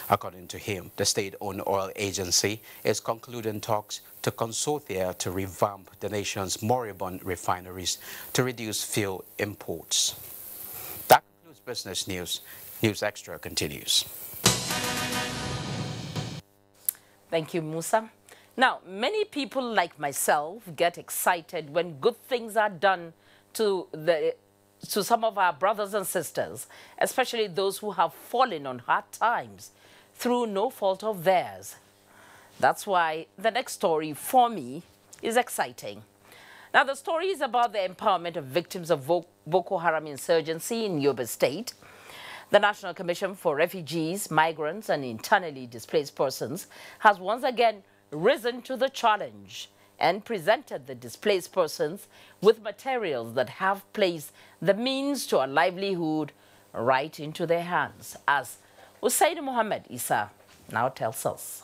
According to him, the state-owned oil agency is concluding talks to consortia to revamp the nation's moribund refineries to reduce fuel imports. That concludes Business News. News Extra continues. Thank you, Musa. Now, many people like myself get excited when good things are done to some of our brothers and sisters, especially those who have fallen on hard times through no fault of theirs. That's why the next story for me is exciting. Now, the story is about the empowerment of victims of Boko Haram insurgency in Yobe State. The National Commission for Refugees, Migrants and Internally Displaced Persons has once again risen to the challenge and presented the displaced persons with materials that have placed the means to a livelihood right into their hands, as Usaid Mohammed Isa now tells us.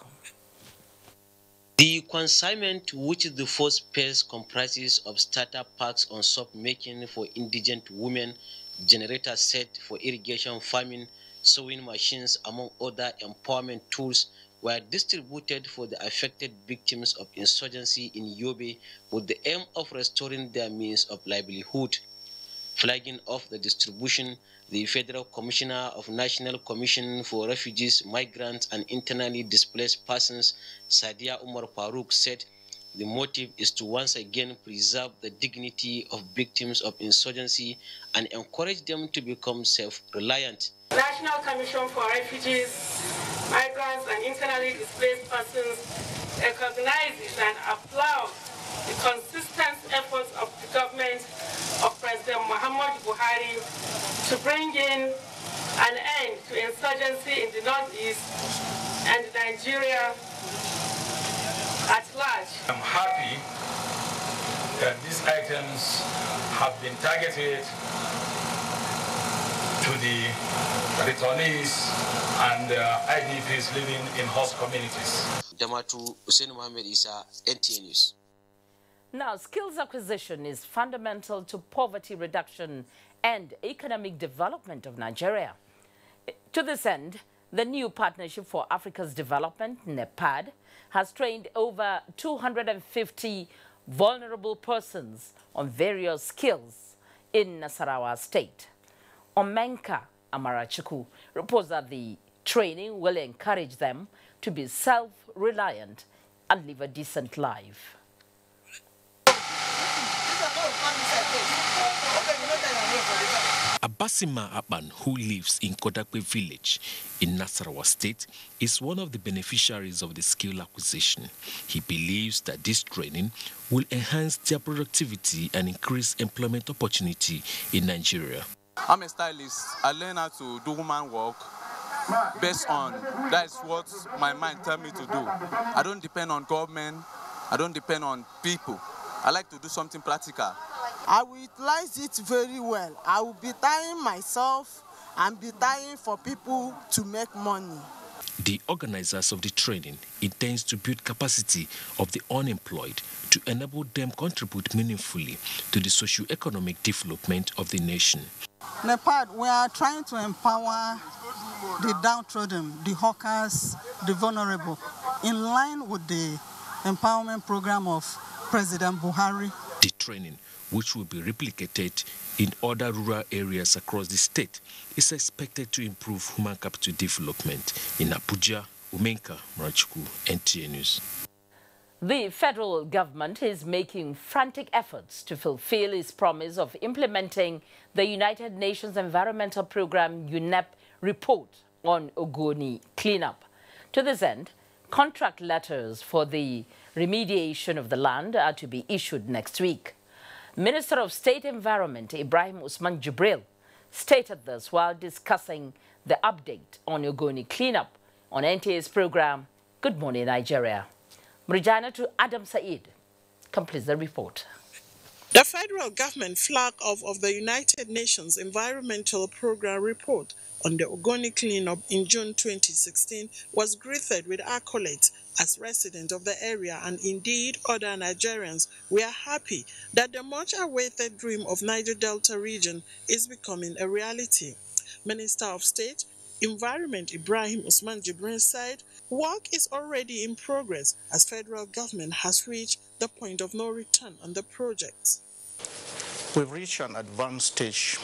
The consignment, which the first phase comprises of starter packs on soap making for indigent women, generator set for irrigation farming, sewing machines, among other empowerment tools, were distributed for the affected victims of insurgency in Yobe with the aim of restoring their means of livelihood. Flagging off the distribution, the Federal Commissioner of National Commission for Refugees, Migrants and Internally Displaced Persons, Sadia Umar Farouk, said the motive is to once again preserve the dignity of victims of insurgency and encourage them to become self-reliant. National Commission for Refugees, Migrants and Internally Displaced Persons recognizes and applauds the consistent efforts of the government of President Muhammad Buhari to bring in an end to insurgency in the Northeast and Nigeria at large. I'm happy that these items have been targeted to the returnees and IDPs living in host communities. Damatu Hussein Mohammed Isa, NTA News. Now, skills acquisition is fundamental to poverty reduction and economic development of Nigeria. To this end, the new Partnership for Africa's Development, NEPAD, has trained over 250 vulnerable persons on various skills in Nasarawa State. Omenka Amarachiku reports that the training will encourage them to be self-reliant and live a decent life. Abasima Aban, who lives in Kodakwe village in Nasarawa State, is one of the beneficiaries of the skill acquisition. He believes that this training will enhance their productivity and increase employment opportunity in Nigeria. I'm a stylist. I learn how to do woman work based on that's what my mind tells me to do. I don't depend on government. I don't depend on people. I like to do something practical. I will utilize it very well. I will be tying myself and be tying for people to make money. The organizers of the training intends to build capacity of the unemployed to enable them contribute meaningfully to the socio-economic development of the nation. NEPAD, we are trying to empower the downtrodden, the hawkers, the vulnerable, in line with the empowerment program of President Buhari. The training, which will be replicated in other rural areas across the state, is expected to improve human capital development. In Abuja, Umenka Marachuku, NTA News. The federal government is making frantic efforts to fulfill its promise of implementing the United Nations Environmental Program UNEP report on Ogoni cleanup. To this end, contract letters for the remediation of the land are to be issued next week. Minister of State Environment Ibrahim Usman Jibril stated this while discussing the update on Ogoni cleanup on NTA's program Good Morning Nigeria. Mrijana to Adam Said completes the report. The federal government flag off of the United Nations Environmental Program report on the Ogoni cleanup in June 2016 was greeted with accolades as residents of the area, and indeed other Nigerians were happy that the much-awaited dream of Niger Delta region is becoming a reality. Minister of State Environment Ibrahim Usman Jibril said work is already in progress as federal government has reached the point of no return on the project. We've reached an advanced stage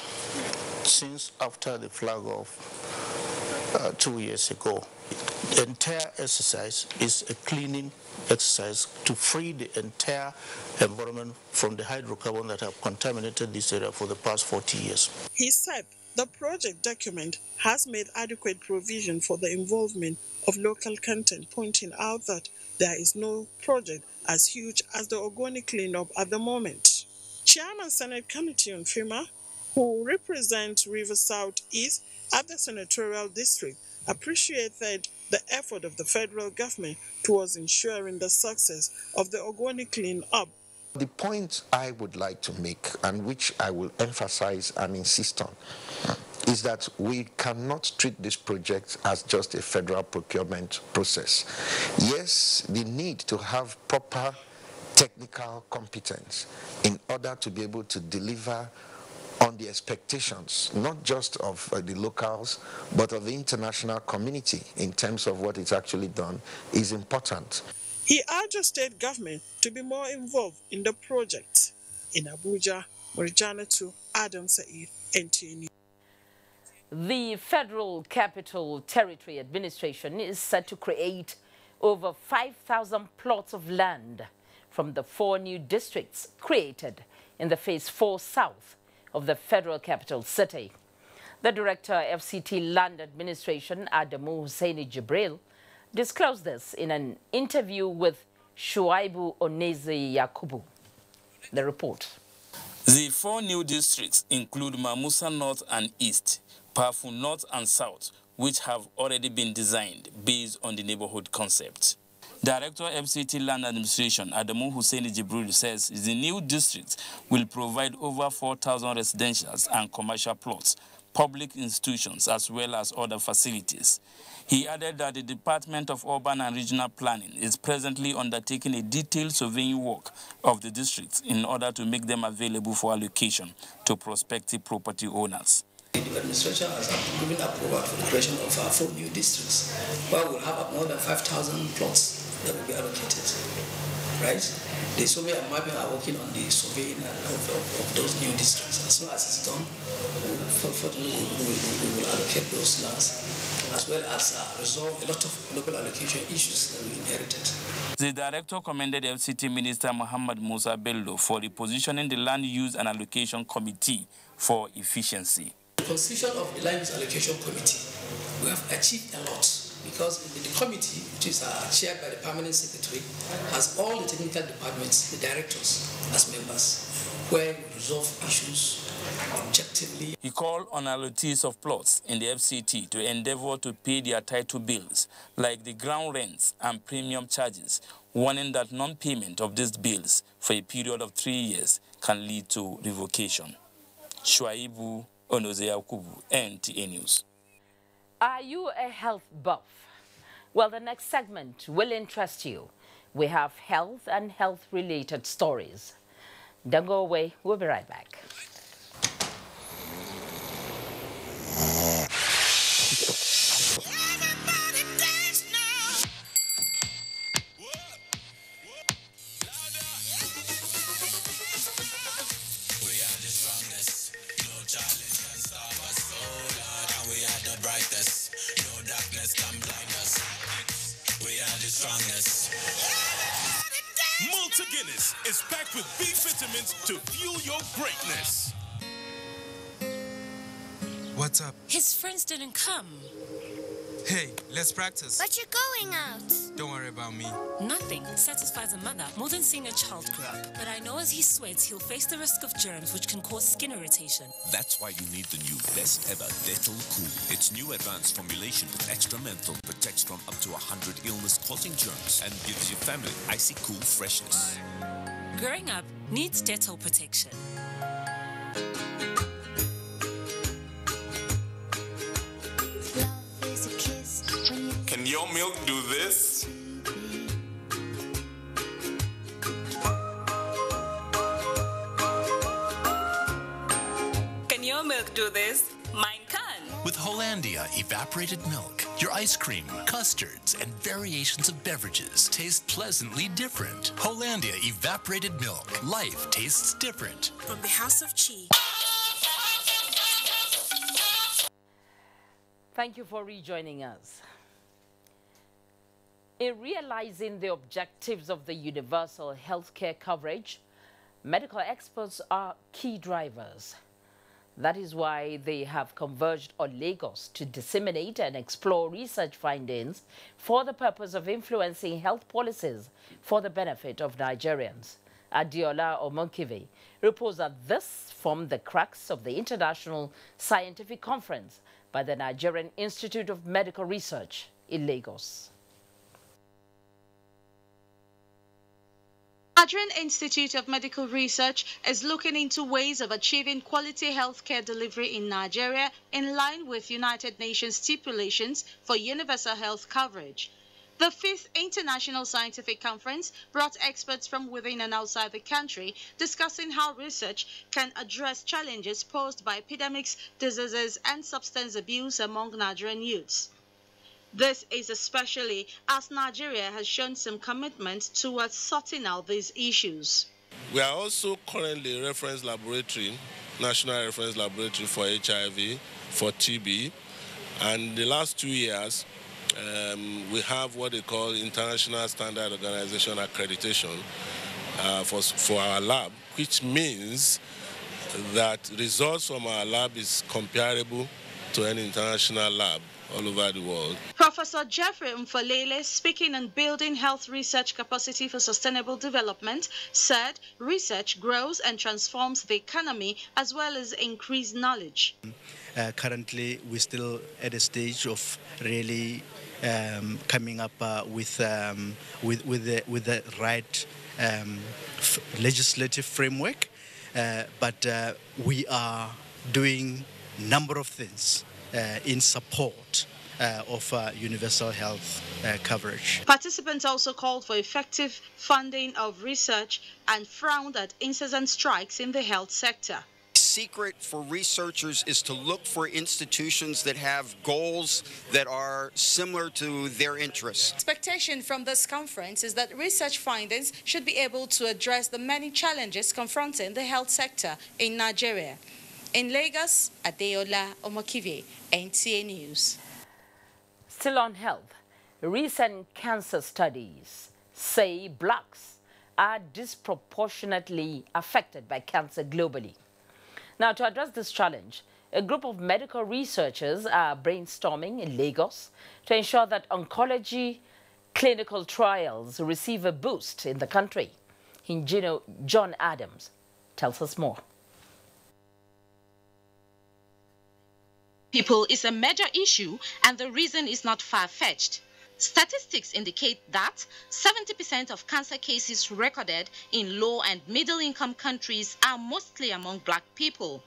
since after the flag off 2 years ago. The entire exercise is a cleaning exercise to free the entire environment from the hydrocarbons that have contaminated this area for the past 40 years. He said the project document has made adequate provision for the involvement of local content, pointing out that there is no project as huge as the Ogoni cleanup at the moment. Chairman Senate Committee on FEMA, who represents River South East at the Senatorial District, appreciated the effort of the federal government towards ensuring the success of the Ogoni clean-up. The point I would like to make, and which I will emphasize and insist on, is that we cannot treat this project as just a federal procurement process. Yes, the need to have proper technical competence in order to be able to deliver on the expectations, not just of the locals, but of the international community in terms of what is actually done, is important. He urged the state government to be more involved in the project. In Abuja, Mrijana to Adam Said, NTA News. The Federal Capital Territory Administration is set to create over 5,000 plots of land from the 4 new districts created in the Phase 4 South of the Federal Capital City. The Director, FCT Land Administration, Adamu Husseini Jibril, disclosed this in an interview with Shuaibu Onezi Yakubu. The report. The 4 new districts include Mamusa North and East, Pafu North and South, which have already been designed based on the neighborhood concept. Director FCT Land Administration Adamu Husseini Jibril says the new districts will provide over 4,000 residentials and commercial plots, public institutions, as well as other facilities. He added that the Department of Urban and Regional Planning is presently undertaking a detailed surveying work of the districts in order to make them available for allocation to prospective property owners. The administration has given approval for the creation of 4 new districts, where we'll have more than 5,000 plots that will be allocated, right? The survey and mapping are working on the surveying of those new districts. As soon as it's done, we will allocate those lands, as well as resolve a lot of local allocation issues that we inherited. The director commended FCT Minister Muhammad Musa Bello for repositioning the Land Use and Allocation Committee for efficiency. The constitution of the Land Use Allocation Committee, we have achieved a lot, because the committee, which is chaired by the permanent secretary, has all the technical departments, the directors as members, where we resolve issues objectively. He called on allottees of plots in the FCT to endeavor to pay their title bills, like the ground rents and premium charges, warning that non-payment of these bills for a period of 3 years can lead to revocation. Shuaibu Onoze Yakubu, NTA News. Are you a health buff? Well, the next segment will interest you. We have health and health-related stories. Don't go away. We'll be right back. Multi-Guinness is packed with B vitamins to fuel your greatness. What's up? His friends didn't come. Hey, let's practice. But you're going out. Don't worry about me. Nothing satisfies a mother more than seeing a child grow up. But I know as he sweats, he'll face the risk of germs which can cause skin irritation. That's why you need the new best ever Dettol Cool. Its new advanced formulation with extra menthol protects from up to 100 illness-causing germs and gives your family icy cool freshness. Growing up needs Dettol protection. Can your milk do this? Can your milk do this? Mine can. With Hollandia evaporated milk, your ice cream, custards, and variations of beverages taste pleasantly different. Hollandia evaporated milk. Life tastes different. From the House of Chi. Thank you for rejoining us. In realizing the objectives of the universal healthcare coverage, medical experts are key drivers. That is why they have converged on Lagos to disseminate and explore research findings for the purpose of influencing health policies for the benefit of Nigerians. Adiola Omonkive reports that this formed the crux of the International Scientific Conference by the Nigerian Institute of Medical Research in Lagos. Nigerian Institute of Medical Research is looking into ways of achieving quality healthcare delivery in Nigeria in line with United Nations stipulations for universal health coverage. The 5th International Scientific Conference brought experts from within and outside the country discussing how research can address challenges posed by epidemics, diseases, and substance abuse among Nigerian youths. This is especially as Nigeria has shown some commitment towards sorting out these issues. We are also currently a reference laboratory, national reference laboratory for HIV, for TB, and the last 2 years we have what they call International Standard Organization accreditation for our lab, which means that results from our lab is comparable to an international lab all over the world. Professor Jeffrey Mfalele, speaking on building health research capacity for sustainable development, said research grows and transforms the economy as well as increase knowledge. Currently, we're still at a stage of really coming up with the right legislative framework, but we are doing a number of things in support of universal health coverage. Participants also called for effective funding of research and frowned at incessant strikes in the health sector. The secret for researchers is to look for institutions that have goals that are similar to their interests. Expectation from this conference is that research findings should be able to address the many challenges confronting the health sector in Nigeria. In Lagos, Adeola Omokive, NTA News. Still on health, recent cancer studies say blacks are disproportionately affected by cancer globally. Now, to address this challenge, a group of medical researchers are brainstorming in Lagos to ensure that oncology clinical trials receive a boost in the country. John Adams tells us more. People is a major issue, and the reason is not far-fetched. Statistics indicate that 70% of cancer cases recorded in low and middle-income countries are mostly among black people.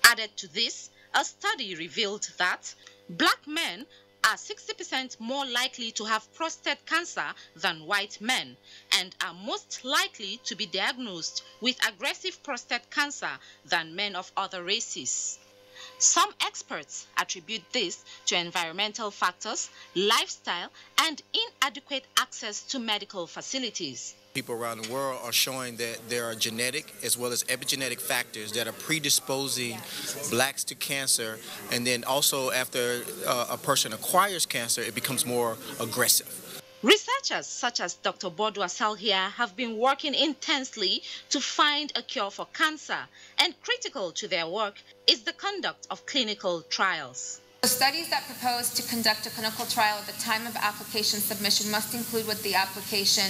Added to this, a study revealed that black men are 60% more likely to have prostate cancer than white men and are most likely to be diagnosed with aggressive prostate cancer than men of other races. Some experts attribute this to environmental factors, lifestyle, and inadequate access to medical facilities. People around the world are showing that there are genetic as well as epigenetic factors that are predisposing blacks to cancer, and then also after a person acquires cancer, it becomes more aggressive. Researchers such as Dr. Bodu Asalhia have been working intensely to find a cure for cancer, and critical to their work is the conduct of clinical trials. The studies that propose to conduct a clinical trial at the time of application submission must include with the application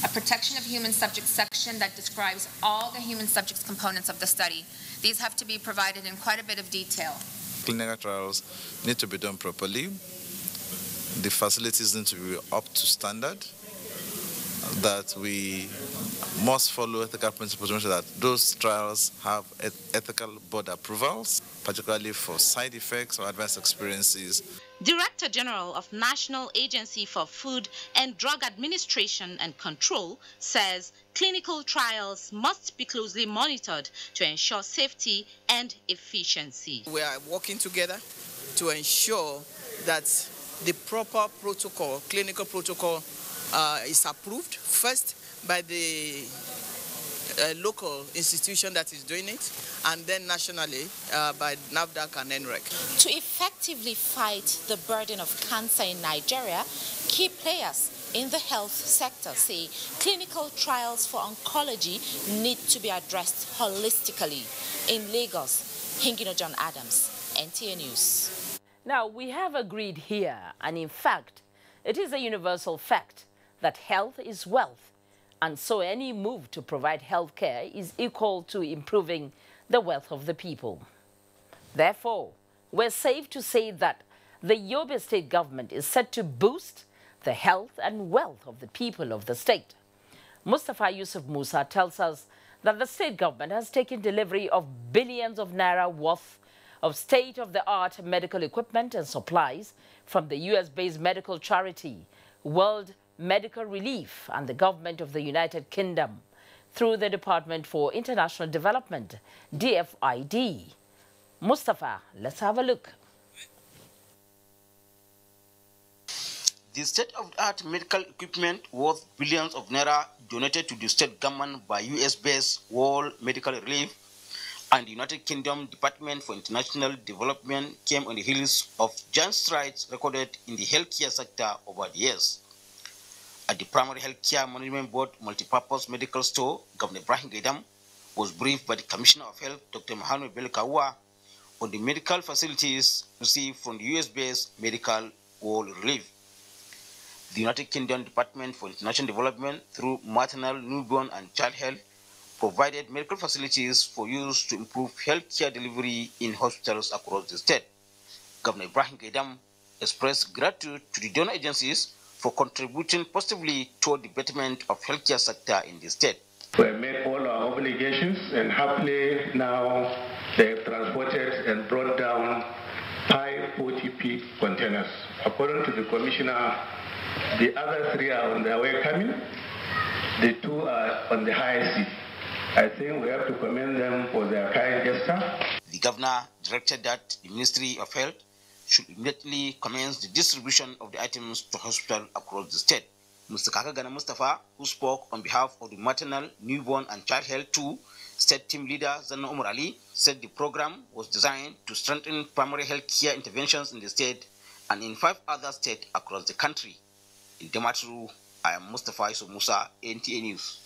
a protection of human subjects section that describes all the human subjects components of the study. These have to be provided in quite a bit of detail. Clinical trials need to be done properly. The facilities need to be up to standard, that we must follow ethical principles to make sure that those trials have ethical board approvals, particularly for side effects or adverse experiences. Director General of National Agency for Food and Drug Administration and Control says clinical trials must be closely monitored to ensure safety and efficiency. We are working together to ensure that the proper protocol, clinical protocol, is approved first by the local institution that is doing it, and then nationally by NAFDAC and NREC. To effectively fight the burden of cancer in Nigeria, key players in the health sector say clinical trials for oncology need to be addressed holistically. In Lagos, Hingino John Adams, NTA News. Now, we have agreed here, and in fact, it is a universal fact that health is wealth, and so any move to provide health care is equal to improving the wealth of the people. Therefore, we're safe to say that the Yobe state government is set to boost the health and wealth of the people of the state. Mustafa Yusuf Musa tells us that the state government has taken delivery of billions of naira worth of state-of-the-art medical equipment and supplies from the US-based medical charity World Medical Relief and the government of the United Kingdom through the Department for International Development, DFID. Mustafa, let's have a look. The state-of-the-art medical equipment worth billions of naira donated to the state government by US-based World Medical Relief and the United Kingdom Department for International Development came on the heels of giant strides recorded in the healthcare sector over the years. At the Primary Healthcare Management Board Multipurpose Medical Store, Governor Ibrahim Gaidam was briefed by the Commissioner of Health, Dr. Mohammed Belkawa, on the medical facilities received from the US-based Medical World Relief. The United Kingdom Department for International Development, through maternal, newborn, and child health, provided medical facilities for use to improve healthcare delivery in hospitals across the state. Governor Ibrahim Gaidam expressed gratitude to the donor agencies for contributing positively toward the betterment of healthcare sector in the state. We have made all our obligations, and happily now they have transported and brought down 5 OTP containers. According to the Commissioner, the other 3 are on their way coming. The 2 are on the high seat. I think we have to commend them for their kind gesture. The governor directed that the Ministry of Health should immediately commence the distribution of the items to hospitals across the state. Mr. Kakagana Mustafa, who spoke on behalf of the maternal, newborn, and child health 2, State Team Leader Zanna Umar Ali, said the program was designed to strengthen primary health care interventions in the state and in 5 other states across the country. In Dematru, I am Mustafa Yusuf Musa, NTA News.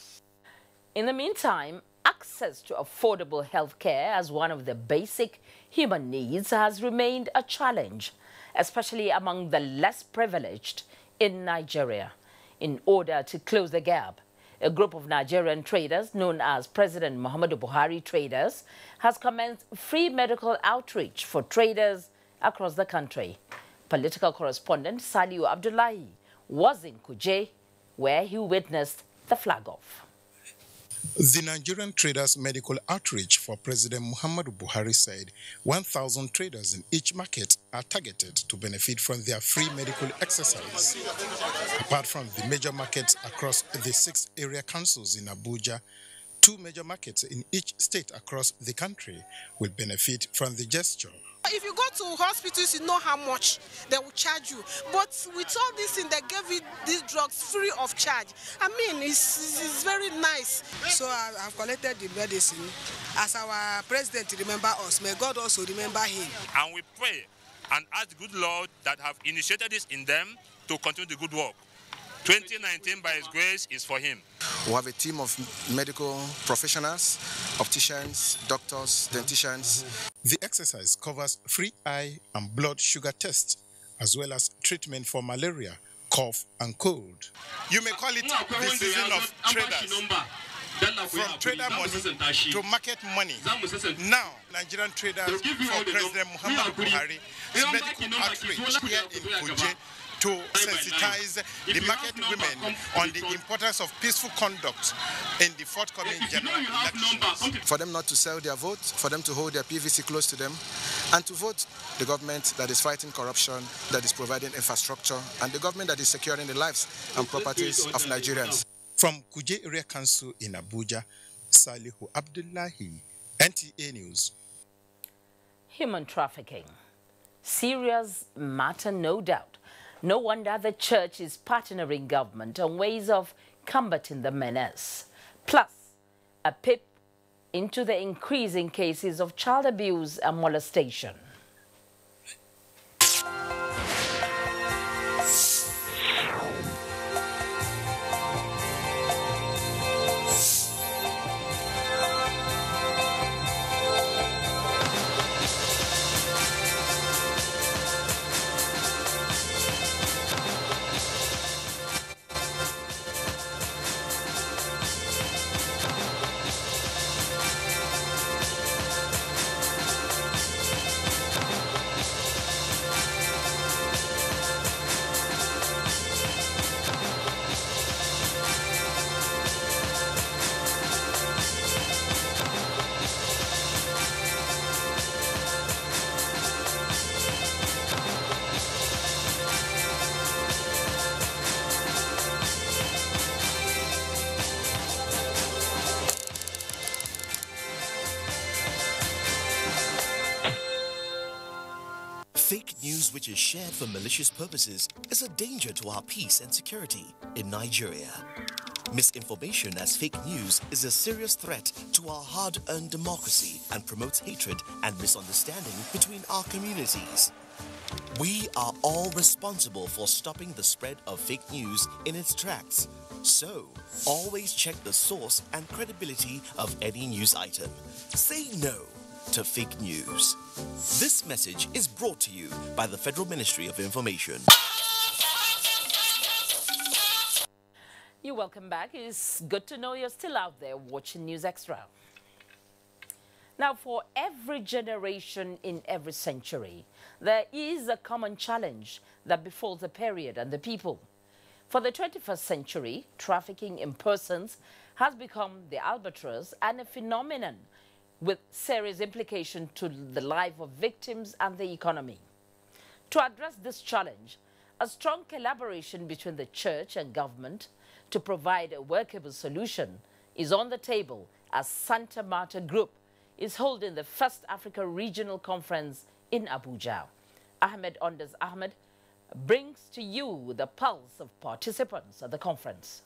In the meantime, access to affordable health care as one of the basic human needs has remained a challenge, especially among the less privileged in Nigeria. In order to close the gap, a group of Nigerian traders known as President Muhammadu Buhari Traders has commenced free medical outreach for traders across the country. Political correspondent Saliu Abdullahi was in Kuje, where he witnessed the flag-off. The Nigerian Traders Medical Outreach for President Muhammadu Buhari said 1,000 traders in each market are targeted to benefit from their free medical exercise. Apart from the major markets across the 6 area councils in Abuja, 2 major markets in each state across the country will benefit from the gesture. If you go to hospitals, you know how much they will charge you. But with all this thing, they gave you these drugs free of charge. I mean, it's very nice. So I've collected the medicine. As our president remember us, may God also remember him. And we pray and ask the good Lord that have initiated this in them to continue the good work. 2019, by His grace, is for him. We have a team of medical professionals, opticians, doctors, denticians. The exercise covers free eye and blood sugar tests, as well as treatment for malaria, cough, and cold. You may call it the season of traders. From trader money to market money. Now, Nigerian traders for President Muhammadu Buhari medical outreach here in Kuje to sensitize the market women on the importance of peaceful conduct in the forthcoming general elections. For them not to sell their vote, for them to hold their PVC close to them, and to vote the government that is fighting corruption, that is providing infrastructure, and the government that is securing the lives and properties of Nigerians. From Kuje Area Council in Abuja, Salihu Abdullahi, NTA News. Human trafficking. Serious matter, no doubt. No wonder the church is partnering government on ways of combating the menace. Plus, a peep into the increasing cases of child abuse and molestation. Fake news which is shared for malicious purposes is a danger to our peace and security in Nigeria. Misinformation as fake news is a serious threat to our hard-earned democracy and promotes hatred and misunderstanding between our communities. We are all responsible for stopping the spread of fake news in its tracks. So, always check the source and credibility of any news item. Say no to fake news. This message is brought to you by the Federal Ministry of Information. You're welcome back. It's good to know you're still out there watching News Extra. Now, for every generation in every century, there is a common challenge that befalls the period and the people. For the 21st century, trafficking in persons has become the albatross and a phenomenon with serious implications to the life of victims and the economy. To address this challenge, a strong collaboration between the church and government to provide a workable solution is on the table as Santa Marta Group is holding the first Africa Regional Conference in Abuja. Ahmed Ondas Ahmed brings to you the pulse of participants at the conference.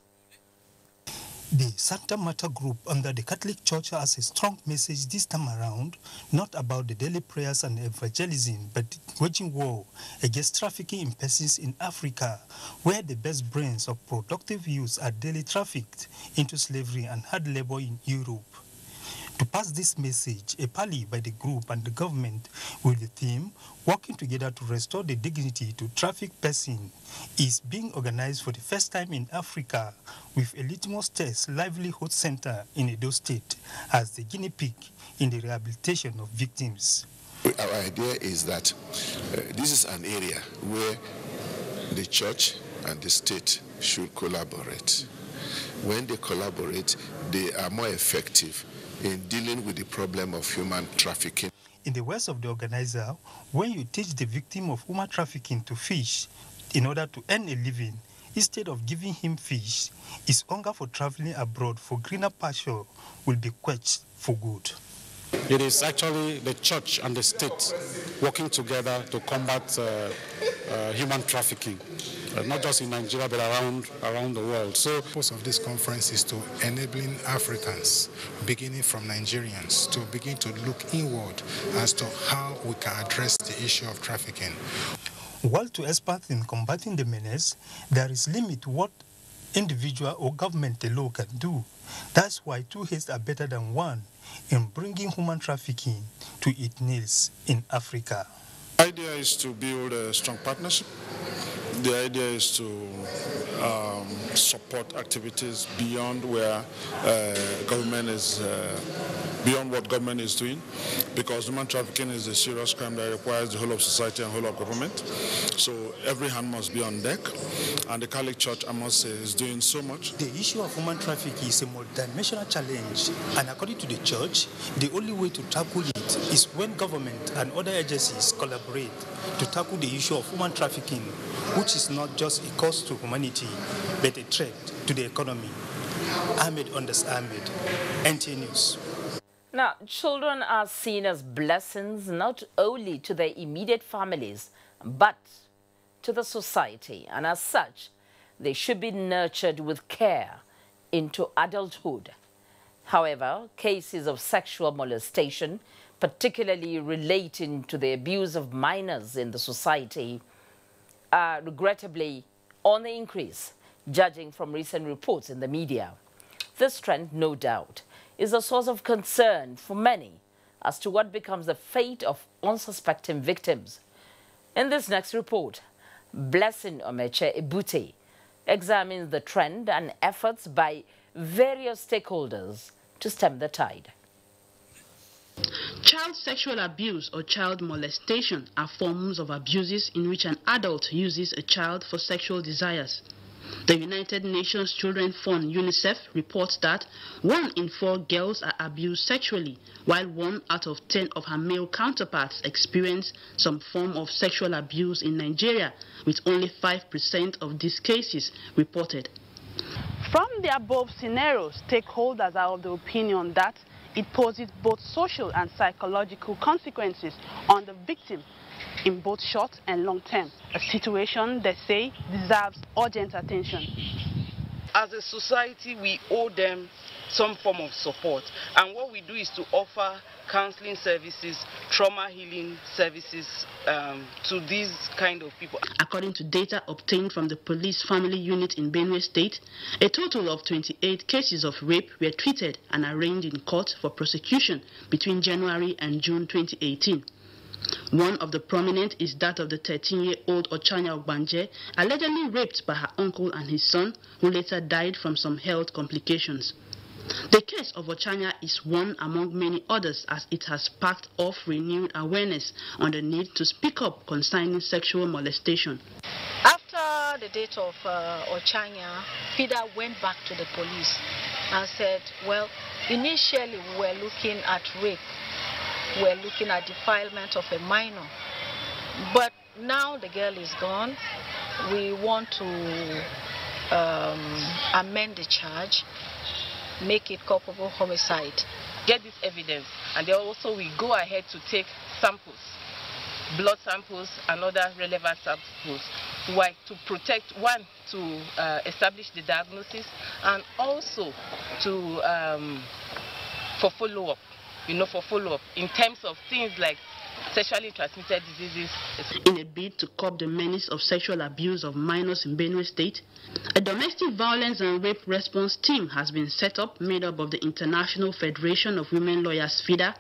The Santa Marta Group under the Catholic Church has a strong message this time around, not about the daily prayers and evangelism, but waging war against trafficking in persons in Africa, where the best brains of productive youths are daily trafficked into slavery and hard labor in Europe. To pass this message, a rally by the group and the government with the theme working together to restore the dignity to trafficked persons is being organized for the first time in Africa with a litmus test livelihood center in Edo State as the guinea pig in the rehabilitation of victims. Our idea is that this is an area where the church, and the state should collaborate. When they collaborate, they are more effective in dealing with the problem of human trafficking. In the words of the organizer, when you teach the victim of human trafficking to fish in order to earn a living, instead of giving him fish, his hunger for traveling abroad for greener pasture will be quenched for good. It is actually the church and the state working together to combat human trafficking, not just in Nigeria but around the world. So, the purpose of this conference is to enabling Africans, beginning from Nigerians, to begin to look inward as to how we can address the issue of trafficking. While to experts in combating the menace, there is limit to what individual or government alone can do. That's why two heads are better than one in bringing human trafficking to its knees in Africa. The idea is to build a strong partnership. The idea is to support activities beyond where government is, beyond what government is doing, because human trafficking is a serious crime that requires the whole of society and whole of government. So every hand must be on deck, and the Catholic Church, I must say, is doing so much. The issue of human trafficking is a multidimensional challenge, and according to the Church, the only way to tackle it is when government and other agencies collaborate to tackle the issue of human trafficking, which is not just a cost to humanity, but a threat to the economy. Ahmed Ondas Ahmed, NT News. Now, children are seen as blessings not only to their immediate families, but to the society. And as such, they should be nurtured with care into adulthood. However, cases of sexual molestation, particularly relating to the abuse of minors in the society, are regrettably on the increase, judging from recent reports in the media. This trend, no doubt, is a source of concern for many as to what becomes the fate of unsuspecting victims. In this next report, Blessing Omeche Ebute examines the trend and efforts by various stakeholders to stem the tide. Child sexual abuse or child molestation are forms of abuses in which an adult uses a child for sexual desires. The United Nations Children Fund, UNICEF, reports that 1 in 4 girls are abused sexually, while 1 out of 10 of her male counterparts experience some form of sexual abuse in Nigeria, with only 5% of these cases reported. From the above scenarios, stakeholders are of the opinion that it poses both social and psychological consequences on the victim in both short and long term, a situation they say deserves urgent attention. As a society, we owe them some form of support, and what we do is to offer counseling services, trauma healing services to these kind of people. According to data obtained from the Police Family Unit in Benue State, a total of 28 cases of rape were treated and arraigned in court for prosecution between January and June 2018. One of the prominent is that of the 13-year-old Ochanya Ogbanje, allegedly raped by her uncle and his son, who later died from some health complications. The case of Ochanya is one among many others, as it has sparked off renewed awareness on the need to speak up concerning sexual molestation. After the death of Ochanya, FIDA went back to the police and said, well, initially we were looking at rape. We're looking at defilement of a minor. But now the girl is gone. We want to amend the charge, make it culpable homicide. Get this evidence, and then also we go ahead to take samples, blood samples and other relevant samples. Why? To protect, one, to establish the diagnosis, and also to for follow-up. For follow-up in terms of things like sexually transmitted diseases. In a bid to curb the menace of sexual abuse of minors in Benue State, a domestic violence and rape response team has been set up, made up of the International Federation of Women Lawyers FIDA,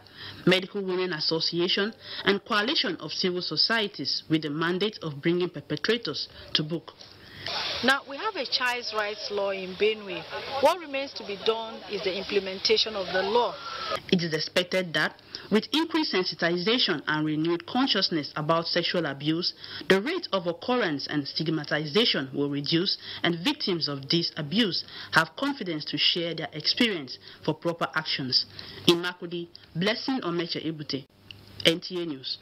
Medical Women Association, and Coalition of Civil Societies, with the mandate of bringing perpetrators to book. Now, we have a child's rights law in Benue. What remains to be done is the implementation of the law. It is expected that with increased sensitization and renewed consciousness about sexual abuse, the rate of occurrence and stigmatization will reduce, and victims of this abuse have confidence to share their experience for proper actions. In Makudi, Blessing Omeche Ebute, NTA News.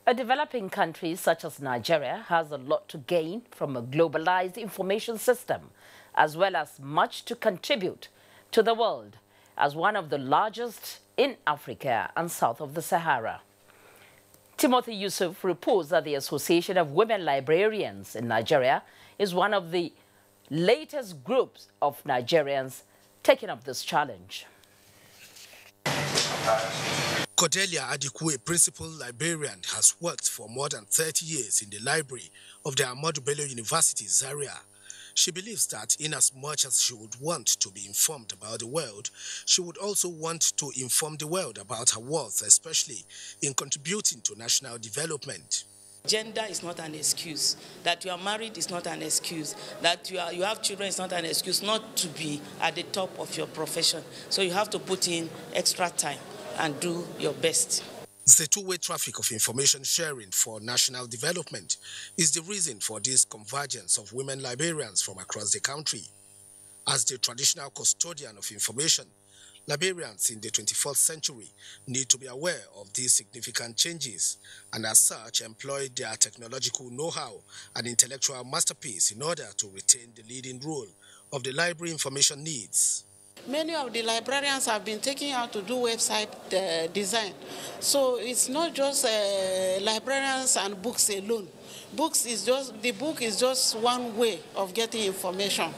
A developing country such as Nigeria has a lot to gain from a globalized information system, as well as much to contribute to the world as one of the largest in Africa and south of the Sahara. Timothy Yusuf reports that the Association of Women Librarians in Nigeria is one of the latest groups of Nigerians taking up this challenge. Cordelia Adikwe, a principal librarian, has worked for more than 30 years in the library of the Ahmadu Bello University, Zaria. She believes that in as much as she would want to be informed about the world, she would also want to inform the world about her worth, especially in contributing to national development. Gender is not an excuse. That you are married is not an excuse. That you have children is not an excuse not to be at the top of your profession. So you have to put in extra time and do your best. The two-way traffic of information sharing for national development is the reason for this convergence of women librarians from across the country. As the traditional custodian of information, librarians in the 21st century need to be aware of these significant changes and as such employ their technological know-how and intellectual masterpiece in order to retain the leading role of the library information needs. Many of the librarians have been taken out to do website design. So it's not just librarians and books alone. The book is just one way of getting information.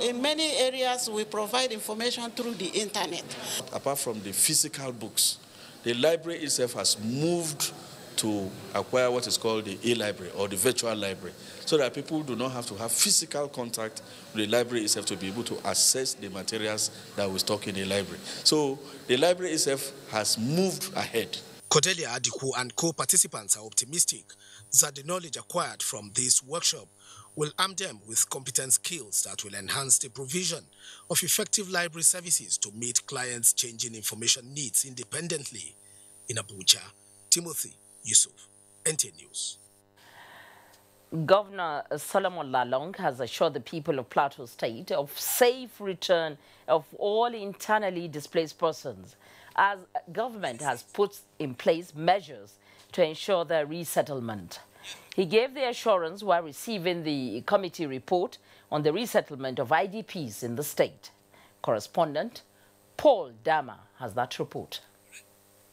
In many areas, we provide information through the internet. Apart from the physical books, the library itself has moved to acquire what is called the e-library or the virtual library, so that people do not have to have physical contact with the library itself to be able to access the materials that we stock in the library. So the library itself has moved ahead. Cordelia Adiku and co-participants are optimistic that the knowledge acquired from this workshop will arm them with competent skills that will enhance the provision of effective library services to meet clients' changing information needs independently. In Abuja, Timothy Yusuf, NTA News. Governor Solomon Lalong has assured the people of Plateau State of safe return of all internally displaced persons, as government has put in place measures to ensure their resettlement. He gave the assurance while receiving the committee report on the resettlement of IDPs in the state. Correspondent Paul Dama has that report.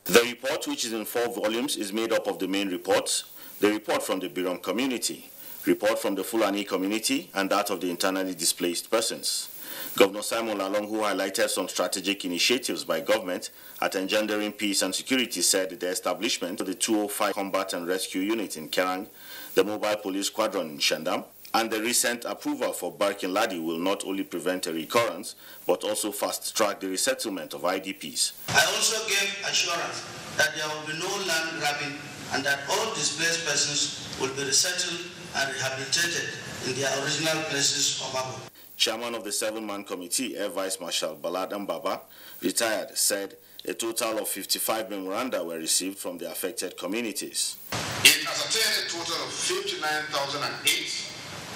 The report, which is in 4 volumes, is made up of the main reports, the report from the Birom community, report from the Fulani community, and that of the internally displaced persons. Governor Simon Lalong, who highlighted some strategic initiatives by government at engendering peace and security, said the establishment of the 205 Combat and Rescue Unit in Kerang, the Mobile Police Squadron in Shandam, and the recent approval for Barkin Ladi will not only prevent a recurrence, but also fast-track the resettlement of IDPs. I also gave assurance that there will be no land grabbing and that all displaced persons will be resettled and rehabilitated in their original places of abode. Chairman of the 7-man committee, Air Vice Marshal Balad Mbaba, retired, said a total of 55 memoranda were received from the affected communities. It has attained a total of 59,008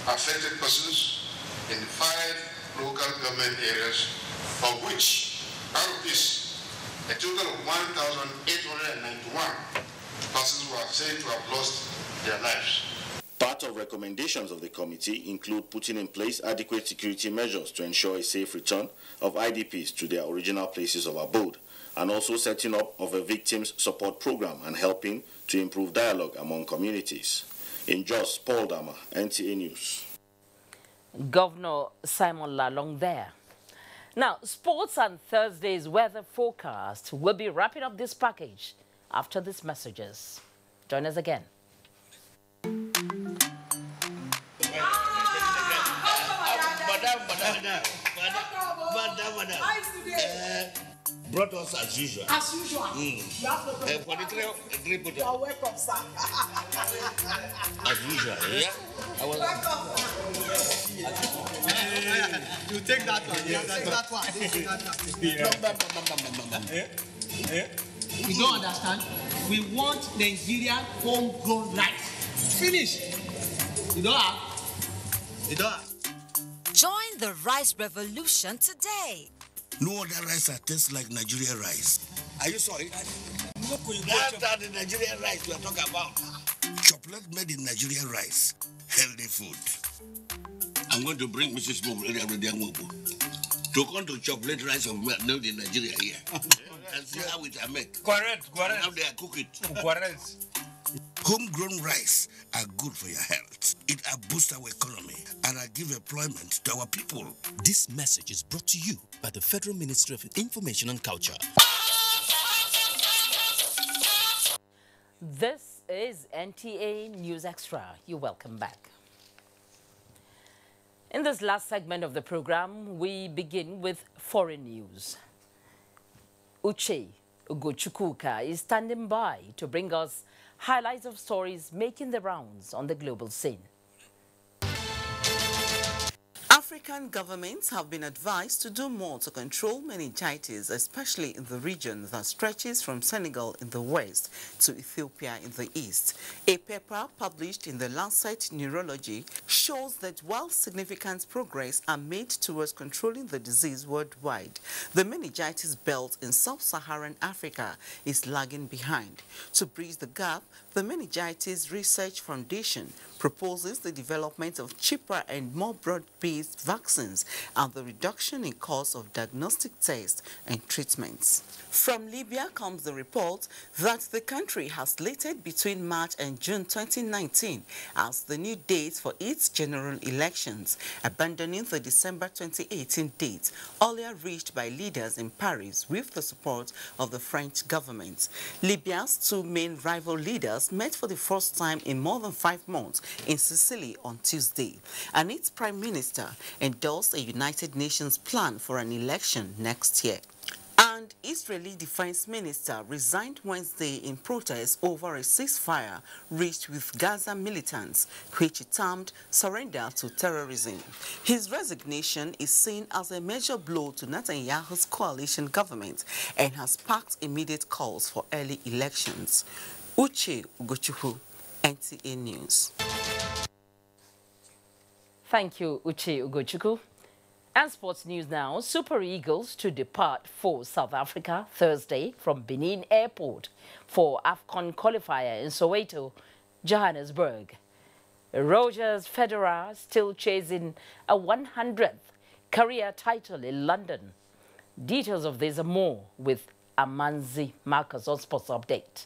affected persons in 5 local government areas, of which, out of this, a total of 1,891 persons were said to have lost their lives. Part of recommendations of the committee include putting in place adequate security measures to ensure a safe return of IDPs to their original places of abode, and also setting up of a victims support program and helping to improve dialogue among communities. In Jos, Paul Dama, NTA News. Governor Simon Lalong there. Now, sports and Thursday's weather forecast will be wrapping up this package after these messages. Join us again. Madam. brought us as usual. As usual. You have no problem. For the three put You are welcome, sir. As usual, yeah. I was you take that one. Yeah, take that one. You don't understand? We want Nigerian homegrown rice. Finish. You don't have? You don't have? Join the rice revolution today. no other rice that tastes like Nigerian rice. Are you sorry? That's the Nigerian rice we are talking about. Chocolate made in Nigerian rice. Healthy food. I'm going to bring Mrs. Mobu to come to chocolate rice of made in Nigeria here. And see how it are made. Correct. And how they are cook it. Correct. Homegrown rice are good for your health. It boosts our economy and give employment to our people. This message is brought to you by the Federal Ministry of Information and Culture. This is NTA News Extra. You're welcome back. In this last segment of the program, we begin with foreign news. Uche Ugochukwu is standing by to bring us highlights of stories making the rounds on the global scene. African governments have been advised to do more to control meningitis, especially in the region that stretches from Senegal in the west to Ethiopia in the east. A paper published in the Lancet Neurology shows that while significant progress are made towards controlling the disease worldwide, the meningitis belt in sub-Saharan Africa is lagging behind. To bridge the gap, the Meningitis Research Foundation proposes the development of cheaper and more broad-based vaccines and the reduction in cost of diagnostic tests and treatments. From Libya comes the report that the country has slated between March and June 2019 as the new date for its general elections, abandoning the December 2018 date earlier reached by leaders in Paris with the support of the French government. Libya's two main rival leaders met for the first time in more than 5 months in Sicily on Tuesday, and its prime minister endorsed a United Nations plan for an election next year. And Israeli Defense Minister resigned Wednesday in protest over a ceasefire reached with Gaza militants, which he termed surrender to terrorism. His resignation is seen as a major blow to Netanyahu's coalition government and has sparked immediate calls for early elections. Uche Ugochukwu, NTA News. Thank you, Uche Ugochukwu. And sports news now. Super Eagles to depart for South Africa Thursday from Benin Airport for AFCON qualifier in Soweto, Johannesburg. Rogers Federer still chasing a 100th career title in London. Details of this and more with Amanzi Marcus on Sports Update.